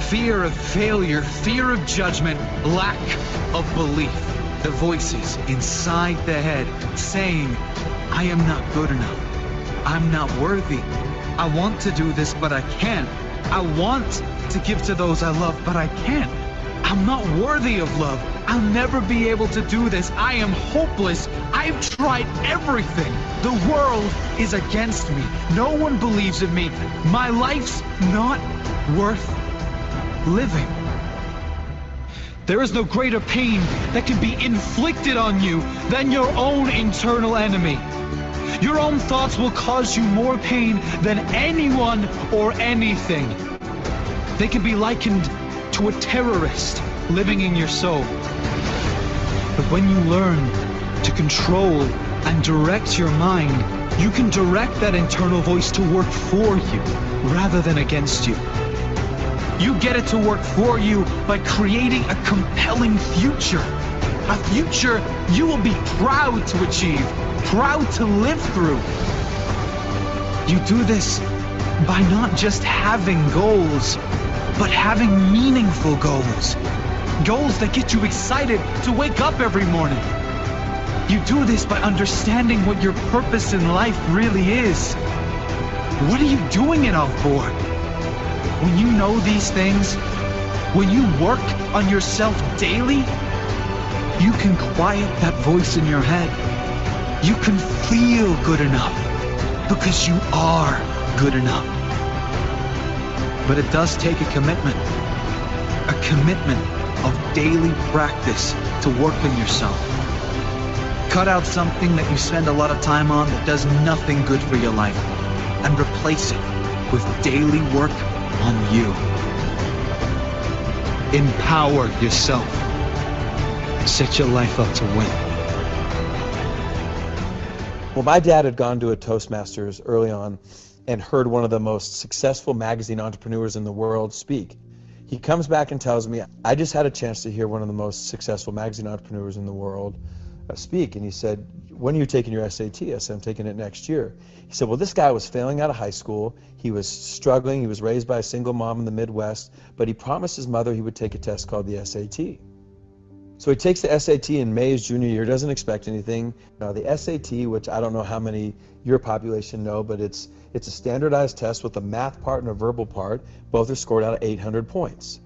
fear of failure, fear of judgment, lack of belief. The voices inside the head saying, I am not good enough. I'm not worthy. I want to do this, but I can't. I want to give to those I love, but I can't. I'm not worthy of love. I'll never be able to do this. I am hopeless. I've tried everything. The world is against me. No one believes in me. My life's not worth living. There is no greater pain that can be inflicted on you than your own internal enemy. Your own thoughts will cause you more pain than anyone or anything. They can be likened to a terrorist living in your soul. But when you learn to control and direct your mind, you can direct that internal voice to work for you rather than against you. You get it to work for you by creating a compelling future. A future you will be proud to achieve, proud to live through. You do this by not just having goals, but having meaningful goals. Goals that get you excited to wake up every morning. You do this by understanding what your purpose in life really is. What are you doing it all for? When you know these things, when you work on yourself daily, you can quiet that voice in your head. You can feel good enough because you are good enough. But it does take a commitment of daily practice to work on yourself. Cut out something that you spend a lot of time on that does nothing good for your life and replace it with daily work on you. Empower yourself. Set your life up to win. Well, my dad had gone to a Toastmasters early on and heard one of the most successful magazine entrepreneurs in the world speak. He comes back and tells me, I just had a chance to hear one of the most successful magazine entrepreneurs in the world speak. And he said, when are you taking your SAT? I said, I'm taking it next year. He said, well, this guy was failing out of high school. He was struggling. He was raised by a single mom in the Midwest, but he promised his mother he would take a test called the SAT. So he takes the SAT in May, his junior year, doesn't expect anything. Now the SAT, which I don't know how many your population know, but it's a standardized test with a math part and a verbal part. Both are scored out of 800 points.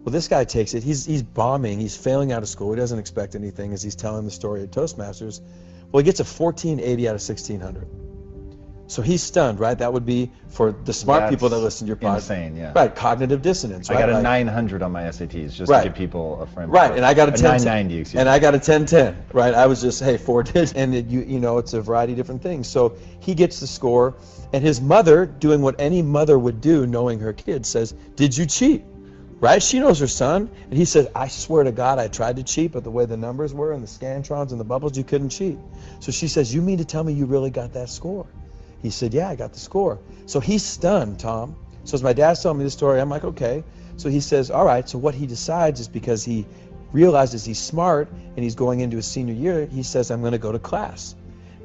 Well, this guy takes it. He's bombing. He's failing out of school. He doesn't expect anything as he's telling the story at Toastmasters. Well, he gets a 1480 out of 1600. So he's stunned, right? That would be for the smart people that listen to your podcast. Insane, yeah. Right, cognitive dissonance. I right? got a 900 on my SATs just Right. to give people a frame. Right, and I got a 990, excuse me. and I got a 1010. Right, I was just, hey, 4 digits, and you know, it's a variety of different things. So he gets the score, and his mother, doing what any mother would do, knowing her kid, says, "Did you cheat?" Right? She knows her son, and he said, "I swear to God, I tried to cheat, but the way the numbers were and the scantrons and the bubbles, you couldn't cheat." So she says, "You mean to tell me you really got that score?" He said, "Yeah, I got the score." So he's stunned, Tom. So as my dad's telling me the story, I'm like, okay. So he says, all right. So what he decides is, because he realizes he's smart and he's going into his senior year, he says, I'm going to go to class.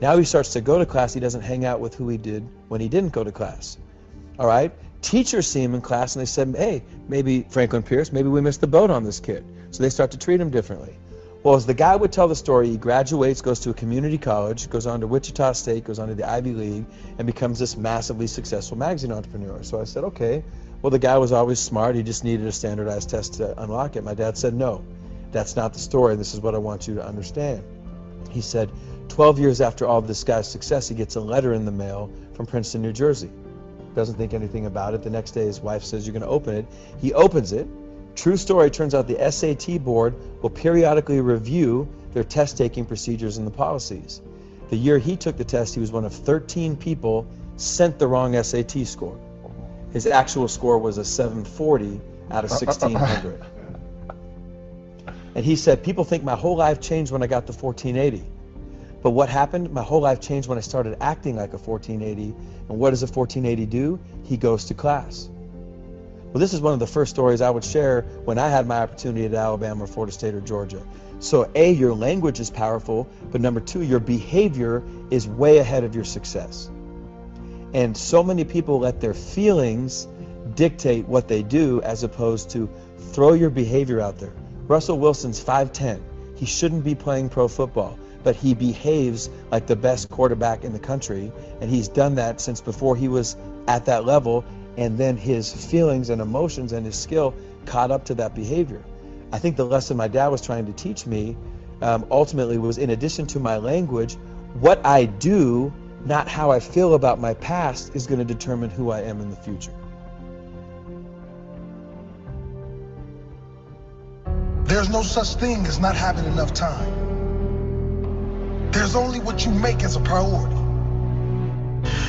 Now he starts to go to class. He doesn't hang out with who he did when he didn't go to class. All right. Teachers see him in class and they said, hey, maybe Franklin Pierce, maybe we missed the boat on this kid. So they start to treat him differently. Well, as the guy would tell the story, he graduates, goes to a community college, goes on to Wichita State, goes on to the Ivy League, and becomes this massively successful magazine entrepreneur. So I said, okay, well, the guy was always smart. He just needed a standardized test to unlock it. My dad said, no, that's not the story. This is what I want you to understand. He said, 12 years after all of this guy's success, he gets a letter in the mail from Princeton, New Jersey. Doesn't think anything about it. The next day, his wife says, you're going to open it. He opens it. True story, turns out the SAT board will periodically review their test-taking procedures and the policies. The year he took the test, he was one of 13 people sent the wrong SAT score. His actual score was a 740 out of 1600. And he said, people think my whole life changed when I got to 1480. But what happened? My whole life changed when I started acting like a 1480. And what does a 1480 do? He goes to class. Well, this is one of the first stories I would share when I had my opportunity at Alabama, or Florida State, or Georgia. So A, your language is powerful, but number two, your behavior is way ahead of your success. And so many people let their feelings dictate what they do as opposed to throw your behavior out there. Russell Wilson's 5'10". He shouldn't be playing pro football, but he behaves like the best quarterback in the country, and he's done that since before he was at that level, and then his feelings and emotions and his skill caught up to that behavior. I think the lesson my dad was trying to teach me ultimately was, in addition to my language, what I do, not how I feel about my past, is going to determine who I am in the future. There's no such thing as not having enough time. There's only what you make as a priority.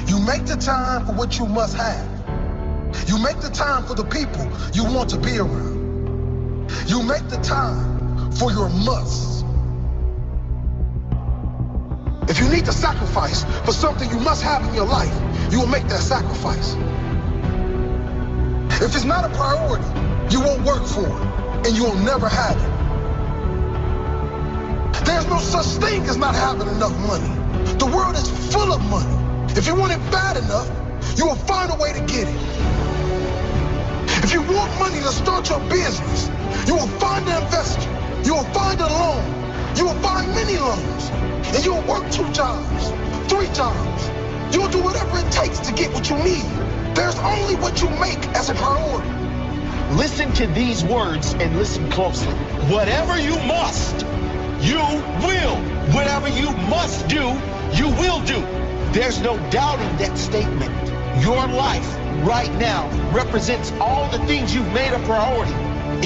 You make the time for what you must have. You make the time for the people you want to be around. You make the time for your musts. If you need to sacrifice for something you must have in your life, you will make that sacrifice. If it's not a priority, you won't work for it, and you will never have it. There's no such thing as not having enough money. The world is full of money. If you want it bad enough, you will find a way to get it. If you want money to start your business, you will find an investor. You will find a loan. You will find many loans. And you will work 2 jobs, 3 jobs. You will do whatever it takes to get what you need. There's only what you make as a priority. Listen to these words and listen closely. Whatever you must, you will. Whatever you must do, you will do. There's no doubting that statement. Your life right now represents all the things you've made a priority.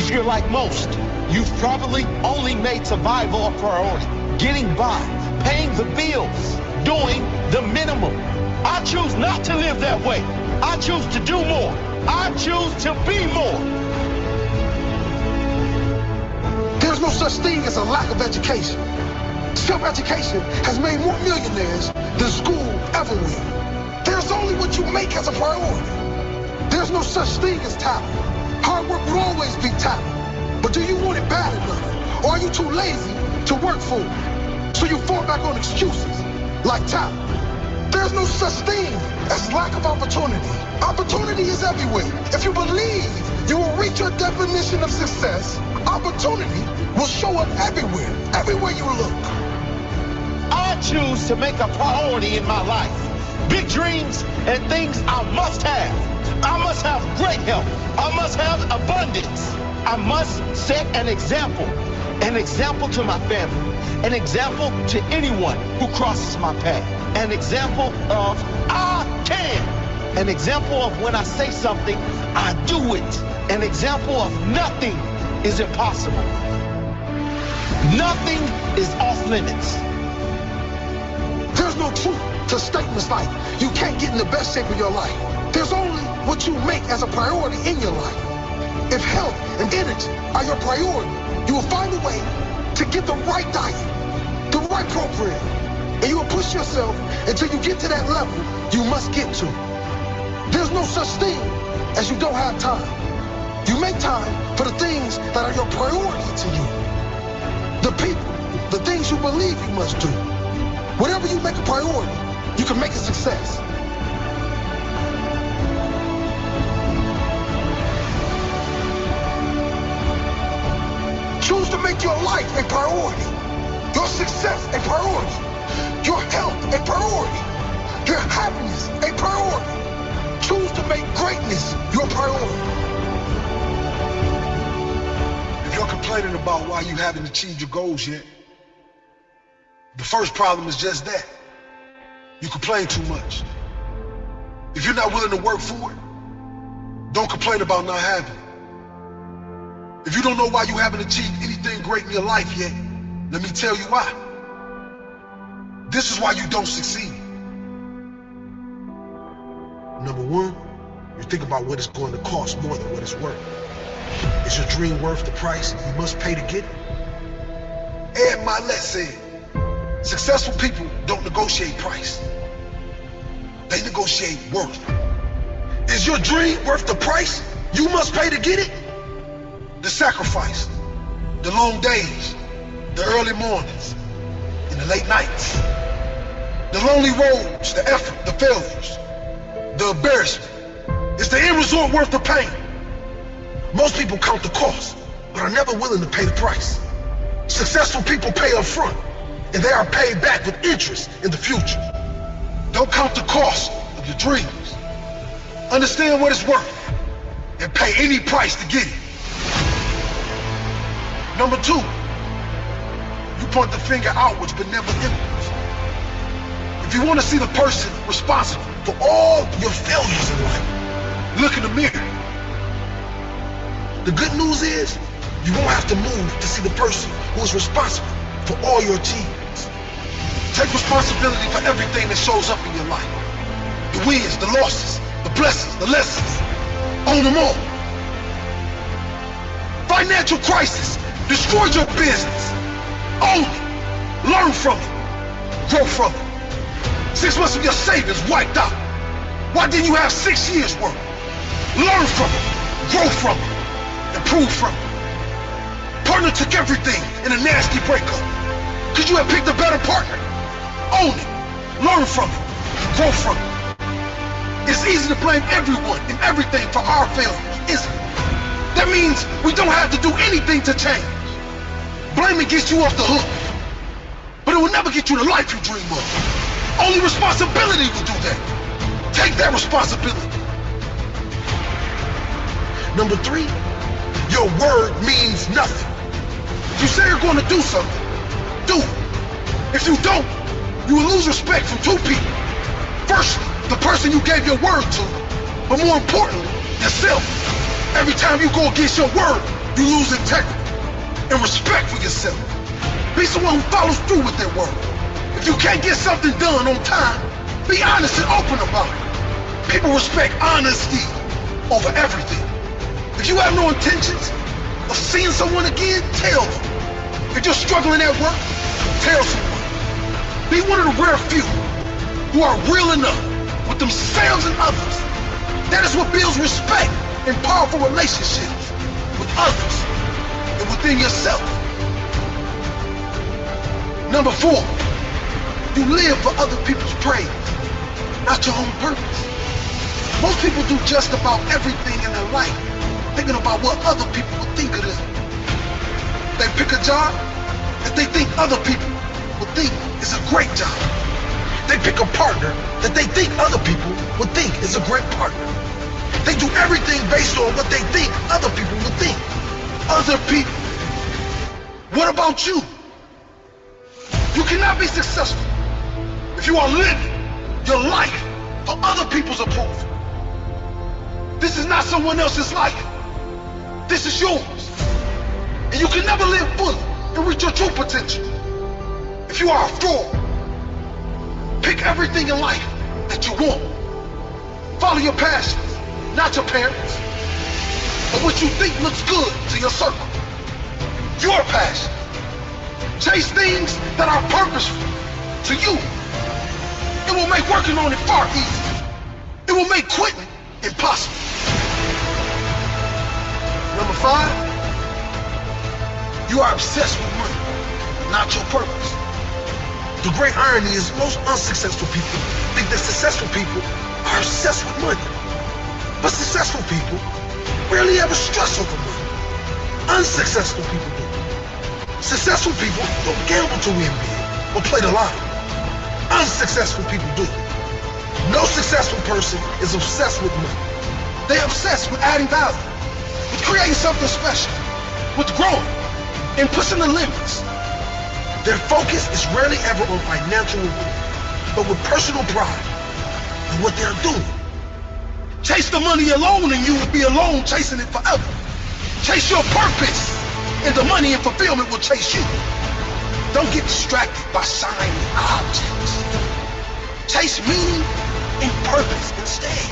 If you're like most, you've probably only made survival a priority. Getting by, paying the bills, doing the minimum. I choose not to live that way. I choose to do more. I choose to be more. There's no such thing as a lack of education. Self-education has made more millionaires than school ever will. There's only what you make as a priority. There's no such thing as talent. Hard work will always be talent. But do you want it bad enough? Or are you too lazy to work for it? So you fall back on excuses like talent. There's no such thing as lack of opportunity. Opportunity is everywhere. If you believe you will reach your definition of success, opportunity will show up everywhere you look. I choose to make a priority in my life. Big dreams and things I must have. I must have great health. I must have abundance. I must set an example to my family, an example to anyone who crosses my path, an example of I can, an example of when I say something, I do it, an example of nothing is impossible. Nothing is off limits. There's no truth to statements like, you can't get in the best shape of your life. There's only what you make as a priority in your life. If health and energy are your priority, you will find a way to get the right diet, the right program, and you will push yourself until you get to that level you must get to. There's no such thing as you don't have time. You make time for the things that are your priority to you. The people, the things you believe you must do. Whatever you make a priority, you can make a success. Choose to make your life a priority, your success a priority, your health a priority, your happiness a priority. Choose to make greatness your priority. If you're complaining about why you haven't achieved your goals yet, the first problem is just that. You complain too much. If you're not willing to work for it, don't complain about not having it. If you don't know why you haven't achieved anything great in your life yet, let me tell you why. This is why you don't succeed. Number one, you think about what it's going to cost more than what it's worth. Is your dream worth the price you must pay to get it? Ed Milet said, successful people don't negotiate price. They negotiate worth. Is your dream worth the price you must pay to get it? The sacrifice, the long days, the early mornings, and the late nights, the lonely roads, the effort, the failures, the embarrassment. Is the end result worth the pain? Most people count the cost, but are never willing to pay the price. Successful people pay up front, and they are paid back with interest in the future. Don't count the cost of your dreams. Understand what it's worth, and pay any price to get it. Number 2, you point the finger outwards but never inwards. If you want to see the person responsible for all your failures in life, look in the mirror. The good news is, you won't have to move to see the person who is responsible for all your achievements. Take responsibility for everything that shows up in your life. The wins, the losses, the blessings, the lessons. Own them all. Financial crisis destroyed your business. Own it. Learn from it. Grow from it. 6 months of your savings wiped out. Why didn't you have 6 years worth? Learn from it. Grow from it. Improve from it. Partner took everything in a nasty breakup. Could you have picked a better partner? Own it. Learn from it. Grow from it. It's easy to blame everyone and everything for our failures, isn't it? That means we don't have to do anything to change. Blaming gets you off the hook, but it will never get you the life you dream of. Only responsibility will do that. Take that responsibility. Number 3, your word means nothing. If you say you're going to do something, do it. If you don't, you will lose respect from 2 people. Firstly, the person you gave your word to, but more importantly, yourself. Every time you go against your word, you lose integrity and respect for yourself. Be someone who follows through with their word. If you can't get something done on time, be honest and open about it. People respect honesty over everything. If you have no intentions of seeing someone again, tell them. If you're struggling at work, tell someone. Be one of the rare few who are real enough with themselves and others. That is what builds respect and powerful relationships with others and within yourself. Number 4, you live for other people's praise, not your own purpose. Most people do just about everything in their life thinking about what other people will think of them. They pick a job that they think other people will think is a great job. They pick a partner that they think other people would think is a great partner. They do everything based on what they think other people would think. Other people. What about you? You cannot be successful if you are living your life for other people's approval. This is not someone else's life. This is yours. And you can never live fully and reach your true potential if you are a fraud. Pick everything in life that you want. Follow your passions, not your parents, or what you think looks good to your circle. Your passion. Chase things that are purposeful to you. It will make working on it far easier. It will make quitting impossible. Number 5, you are obsessed with money, not your purpose. The great irony is most unsuccessful people think that successful people are obsessed with money. But successful people rarely ever stress over money. Unsuccessful people do. Successful people don't gamble to win big or play the lottery. Unsuccessful people do. No successful person is obsessed with money. They're obsessed with adding value, with creating something special, with growing and pushing the limits. Their focus is rarely ever on financial reward, but with personal pride in what they're doing. Chase the money alone and you will be alone chasing it forever. Chase your purpose and the money and fulfillment will chase you. Don't get distracted by shiny objects. Chase meaning and purpose instead.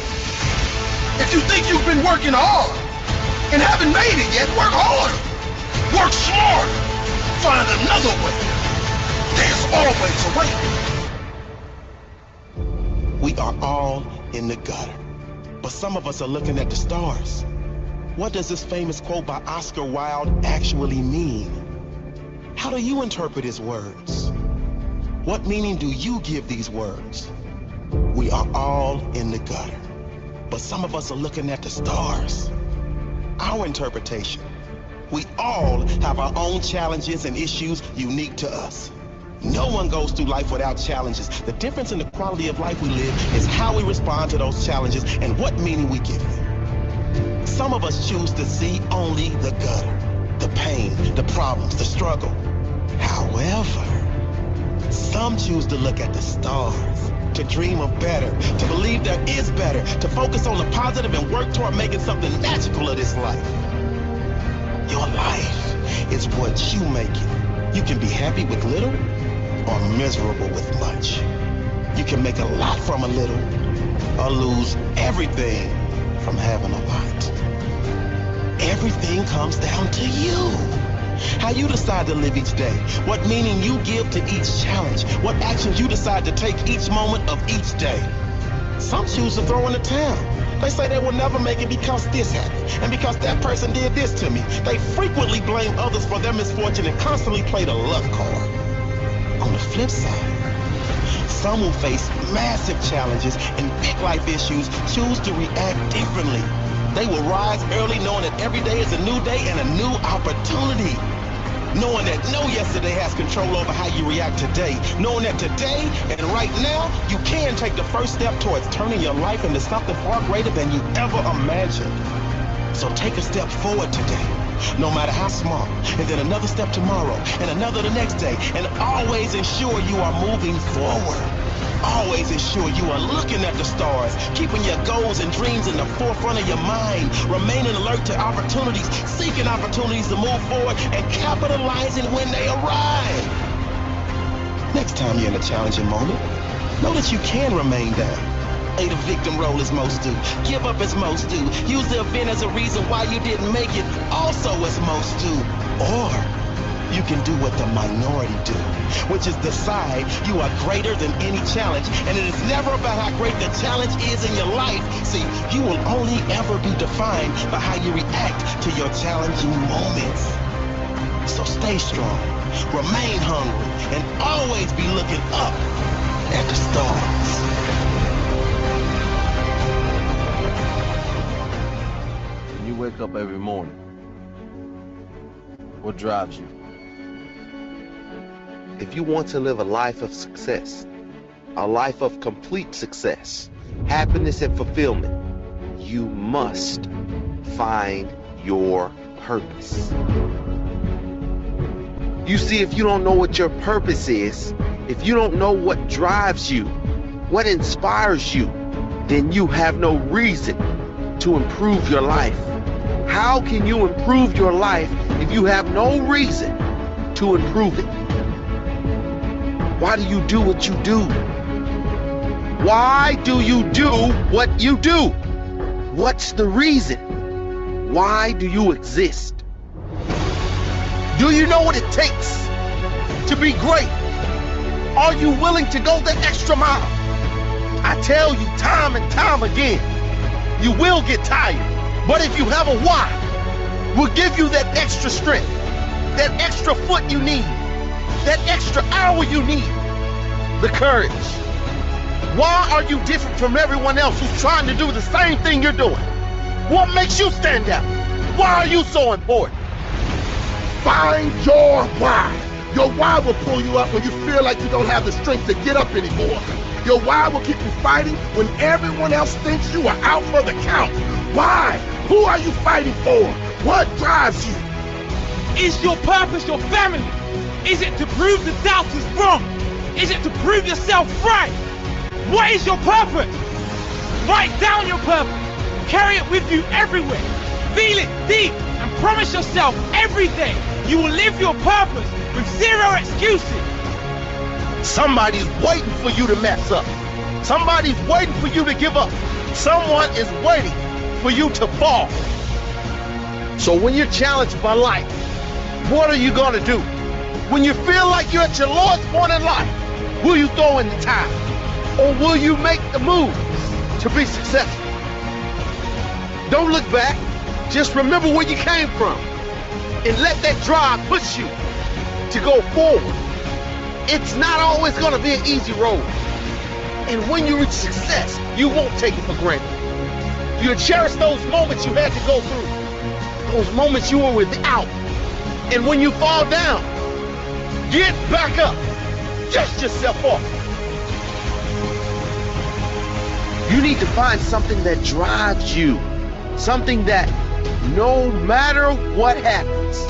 If you think you've been working hard and haven't made it yet, work harder. Work smarter. find another way. There's always a way. We are all in the gutter, but some of us are looking at the stars. What does this famous quote by Oscar Wilde actually mean? How do you interpret his words? What meaning do you give these words? We are all in the gutter, but some of us are looking at the stars. Our interpretation. We all have our own challenges and issues unique to us. No one goes through life without challenges. The difference in the quality of life we live is how we respond to those challenges and what meaning we give them. Some of us choose to see only the gutter, the pain, the problems, the struggle. However, some choose to look at the stars, to dream of better, to believe there is better, to focus on the positive and work toward making something magical of this life. Your life is what you make it. You can be happy with little or miserable with much. You can make a lot from a little or lose everything from having a lot. Everything comes down to you. How you decide to live each day, what meaning you give to each challenge, what actions you decide to take each moment of each day. Some choose to throw in the towel. They say they will never make it because this happened, and because that person did this to me. They frequently blame others for their misfortune and constantly play the luck card. On the flip side, some who face massive challenges and big life issues choose to react differently. They will rise early knowing that every day is a new day and a new opportunity. Knowing that no yesterday has control over how you react today. Knowing that today and right now, you can take the first step towards turning your life into something far greater than you ever imagined. So take a step forward today, no matter how small, and then another step tomorrow, and another the next day, and always ensure you are moving forward. Always ensure you are looking at the stars, keeping your goals and dreams in the forefront of your mind, remaining alert to opportunities, seeking opportunities to move forward, and capitalizing when they arrive. Next time you're in a challenging moment, know that you can remain down. Play the victim role as most do. Give up as most do. Use the event as a reason why you didn't make it, also as most do. Or you can do what the minority do, which is decide you are greater than any challenge, and it is never about how great the challenge is in your life. See, you will only ever be defined by how you react to your challenging moments. So stay strong, remain hungry, and always be looking up at the stars. When you wake up every morning, what drives you? If you want to live a life of success, a life of complete success, happiness and fulfillment, you must find your purpose. You see, if you don't know what your purpose is, if you don't know what drives you, what inspires you, then you have no reason to improve your life. How can you improve your life if you have no reason to improve it? Why do you do what you do? Why do you do what you do? What's the reason? Why do you exist? Do you know what it takes to be great? Are you willing to go the extra mile? I tell you time and time again, you will get tired. But if you have a why, we'll give you that extra strength, that extra foot you need, that extra hour you need, the courage. Why are you different from everyone else who's trying to do the same thing you're doing? What makes you stand out? Why are you so important? Find your why. Your why will pull you up when you feel like you don't have the strength to get up anymore. Your why will keep you fighting when everyone else thinks you are out for the count. Why? Who are you fighting for? What drives you? Is your purpose your family? Is it to prove the doubters wrong? Is it to prove yourself right? What is your purpose? Write down your purpose. Carry it with you everywhere. Feel it deep and promise yourself every day you will live your purpose with zero excuses. Somebody's waiting for you to mess up. Somebody's waiting for you to give up. Someone is waiting for you to fall. So when you're challenged by life, what are you going to do? When you feel like you're at your lowest point in life, will you throw in the towel? Or will you make the moves to be successful? Don't look back. Just remember where you came from. And let that drive push you to go forward. It's not always going to be an easy road. And when you reach success, you won't take it for granted. You'll cherish those moments you had to go through. Those moments you were without. And when you fall down, get back up. Dust yourself off. You need to find something that drives you. Something that no matter what happens,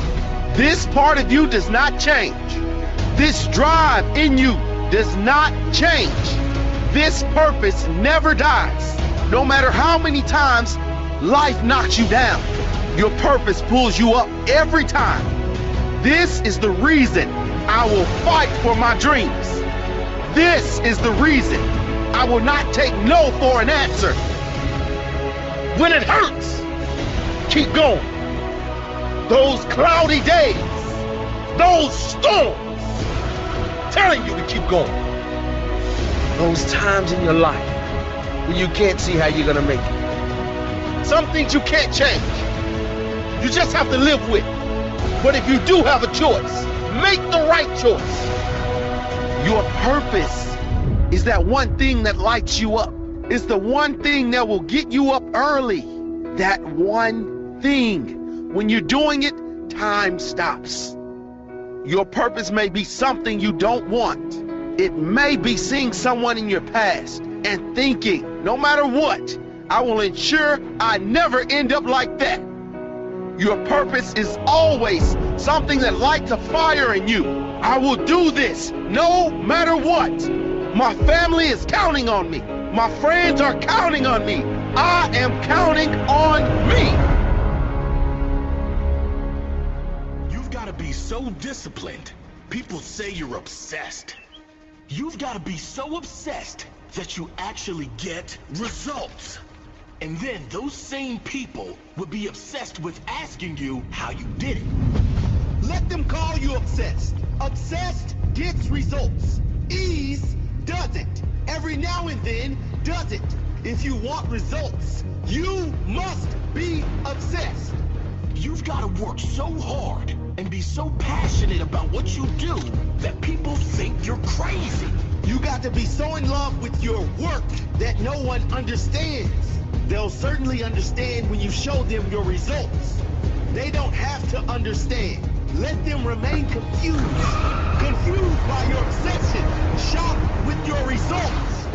this part of you does not change. This drive in you does not change. This purpose never dies. No matter how many times life knocks you down, your purpose pulls you up every time. This is the reason I will fight for my dreams. This is the reason I will not take no for an answer. When it hurts, keep going. Those cloudy days, those storms, telling you to keep going. Those times in your life when you can't see how you're gonna make it. Some things you can't change. You just have to live with. But if you do have a choice, make the right choice. Your purpose is that one thing that lights you up. It's the one thing that will get you up early. That one thing. When you're doing it, time stops. Your purpose may be something you don't want. It may be seeing someone in your past and thinking, no matter what, I will ensure I never end up like that. Your purpose is always something that lights a fire in you. I will do this no matter what. My family is counting on me. My friends are counting on me. I am counting on me. You've got to be so disciplined. People say you're obsessed. You've got to be so obsessed that you actually get results. And then those same people would be obsessed with asking you how you did it. Let them call you obsessed. Obsessed gets results. Ease doesn't. Every now and then doesn't. If you want results, you must be obsessed. You've got to work so hard and be so passionate about what you do that people think you're crazy. You got to be so in love with your work that no one understands. They'll certainly understand when you show them your results. They don't have to understand. Let them remain confused. Confused by your obsession. Shocked with your results.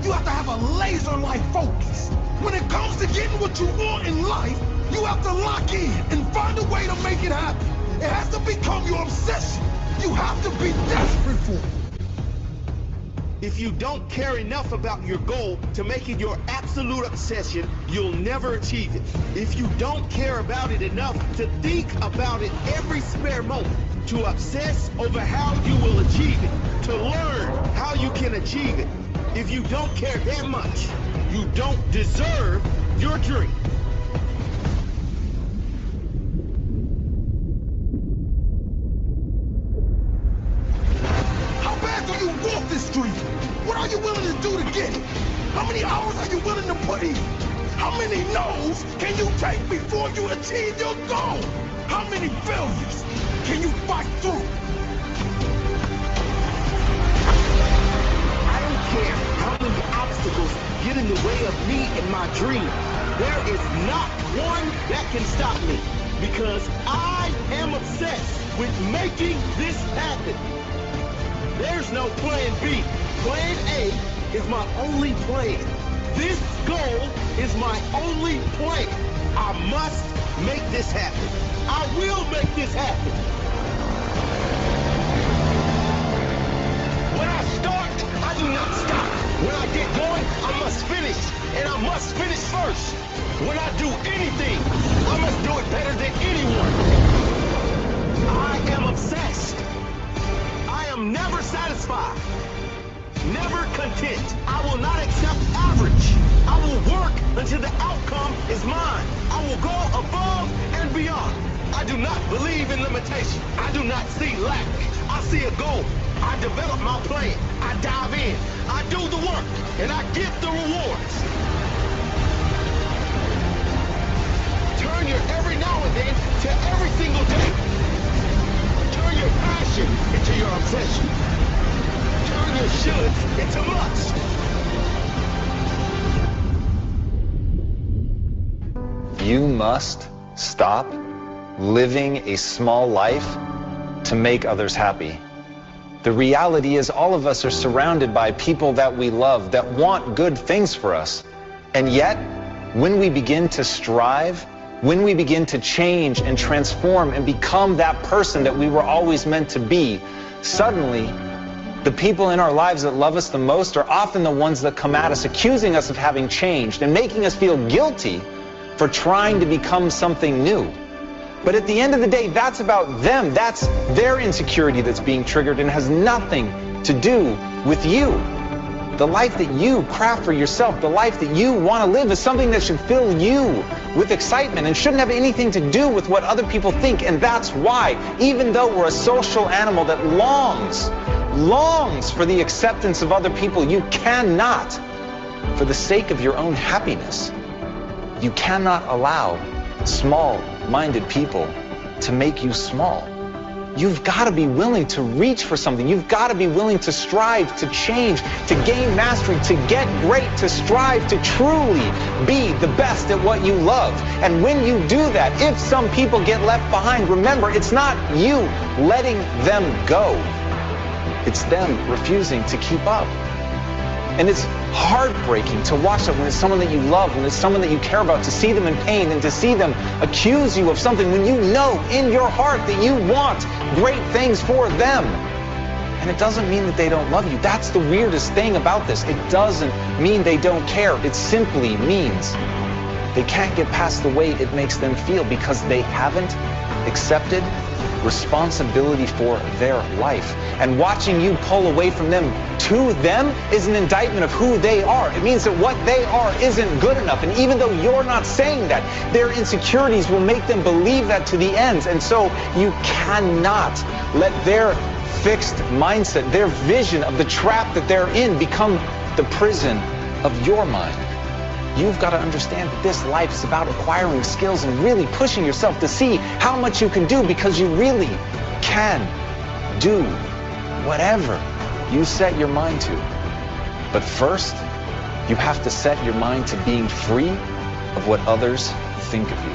You have to have a laser-like focus. When it comes to getting what you want in life, you have to lock in and find a way to make it happen. It has to become your obsession. You have to be desperate for it. If you don't care enough about your goal to make it your absolute obsession, you'll never achieve it. If you don't care about it enough to think about it every spare moment, to obsess over how you will achieve it, to learn how you can achieve it, if you don't care that much, you don't deserve your dream. How bad do you want this dream? What are you willing to do to get it? How many hours are you willing to put in? How many no's can you take before you achieve your goal? How many failures can you fight through? I don't care how many obstacles get in the way of me and my dream. There is not one that can stop me because I am obsessed with making this happen. There's no plan B. Plan A is my only plan. This goal is my only plan. I must make this happen. I will make this happen. When I start, I do not stop. When I get going, I must finish. And I must finish first. When I do anything, I must do it better than anyone. I am obsessed. I am never satisfied. Never content. I will not accept average. I will work until the outcome is mine. I will go above and beyond. I do not believe in limitation. I do not see lack. I see a goal. I develop my plan. I dive in. I do the work, and I get the rewards. Turn your every now and then to every single day. Turn your passion into your obsession. Turn your shoulds into must. You must stop living a small life to make others happy. The reality is all of us are surrounded by people that we love, that want good things for us. And yet, when we begin to strive, when we begin to change and transform and become that person that we were always meant to be, suddenly, the people in our lives that love us the most are often the ones that come at us accusing us of having changed and making us feel guilty for trying to become something new. But at the end of the day, that's about them. That's their insecurity that's being triggered and has nothing to do with you. The life that you craft for yourself, the life that you want to live, is something that should fill you with excitement and shouldn't have anything to do with what other people think. And that's why, even though we're a social animal that longs for the acceptance of other people, you cannot, for the sake of your own happiness, you cannot allow small-minded people to make you small. You've got to be willing to reach for something. You've got to be willing to strive, to change, to gain mastery, to get great, to strive, to truly be the best at what you love. And when you do that, if some people get left behind, remember, it's not you letting them go. It's them refusing to keep up. And it's heartbreaking to watch that when it's someone that you love, when it's someone that you care about, to see them in pain and to see them accuse you of something when you know in your heart that you want great things for them. And it doesn't mean that they don't love you. That's the weirdest thing about this. It doesn't mean they don't care. It simply means they can't get past the way it makes them feel because they haven't accepted responsibility for their life. And watching you pull away from them to them is an indictment of who they are. It means that what they are isn't good enough. And even though you're not saying that, their insecurities will make them believe that to the ends. And so you cannot let their fixed mindset, their vision of the trap that they're in, become the prison of your mind. You've got to understand that this life is about acquiring skills and really pushing yourself to see how much you can do, because you really can do whatever you set your mind to. But first, you have to set your mind to being free of what others think of you.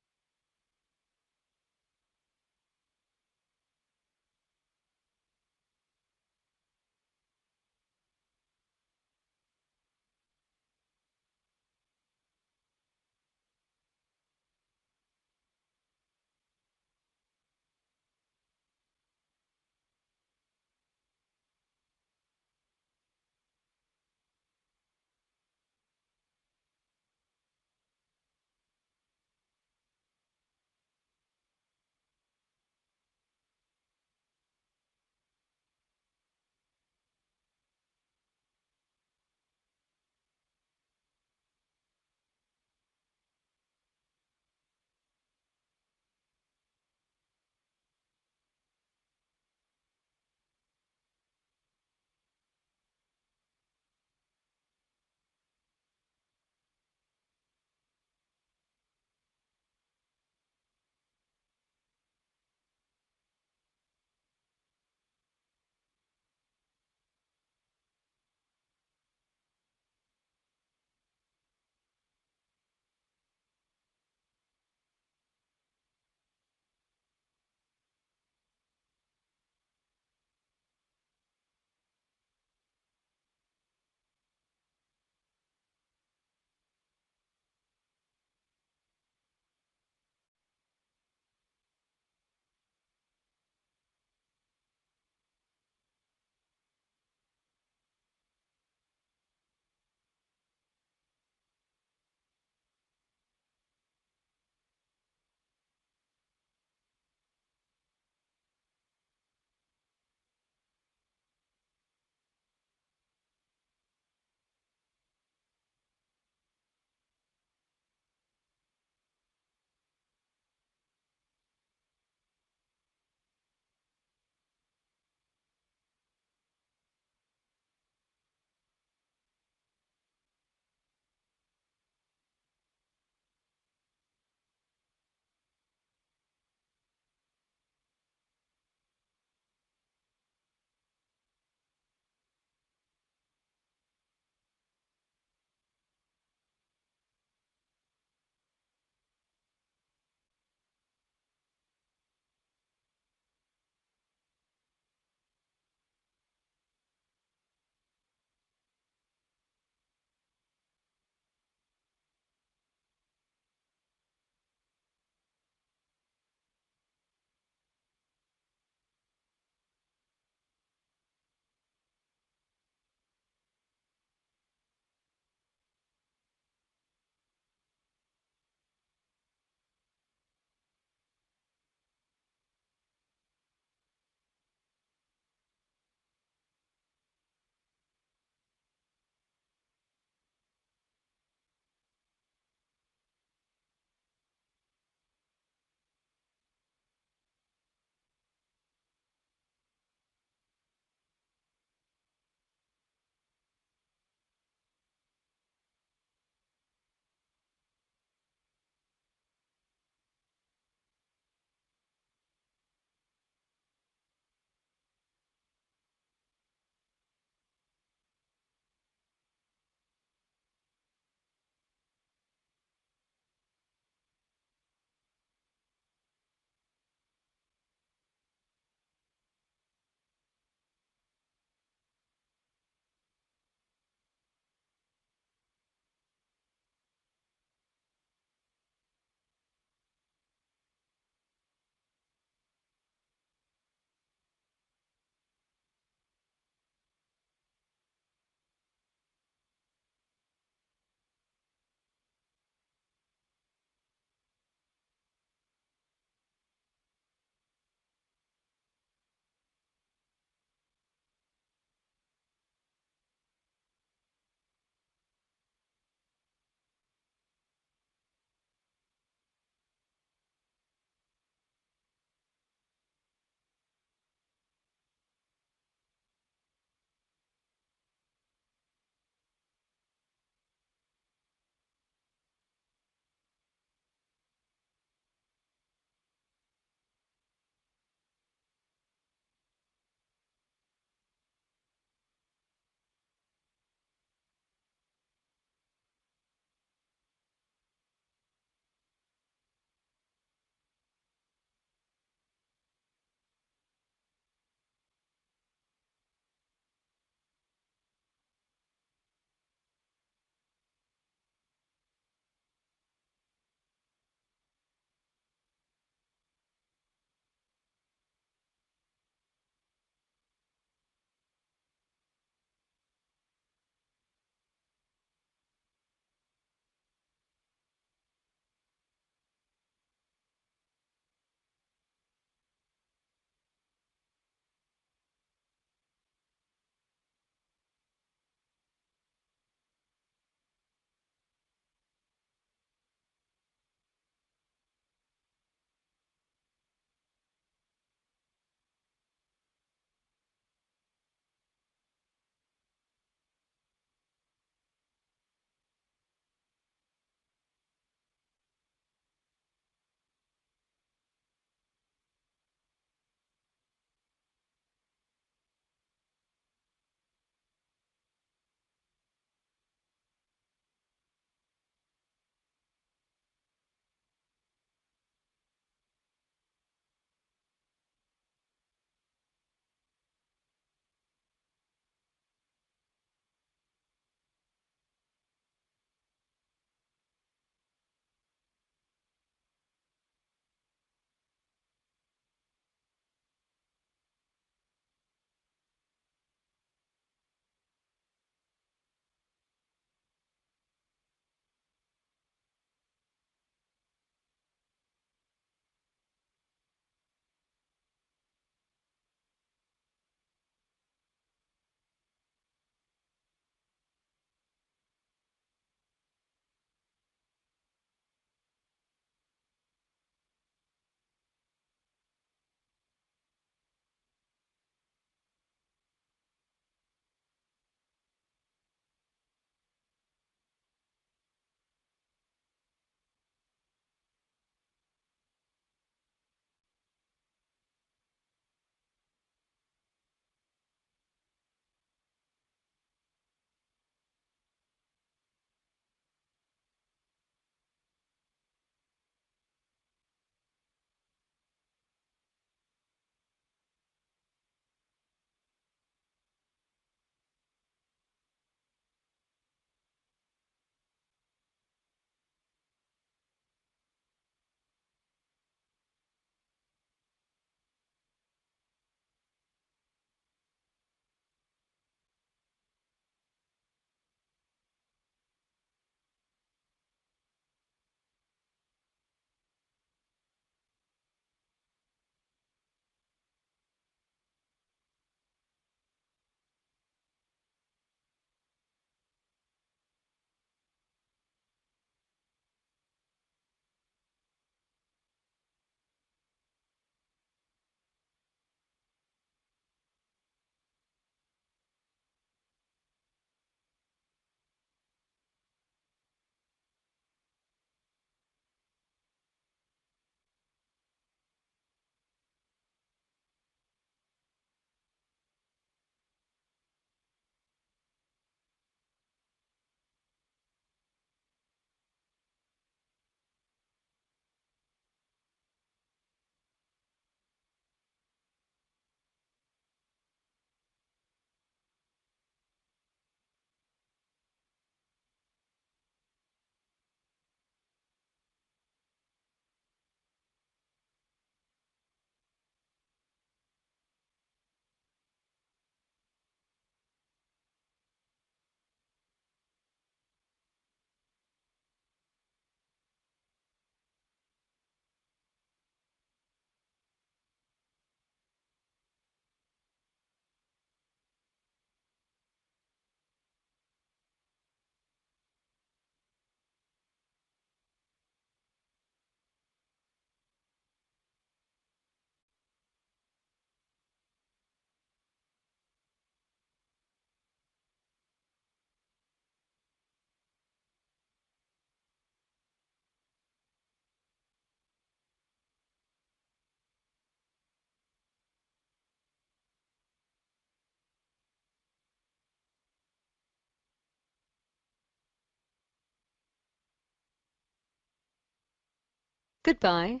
Goodbye.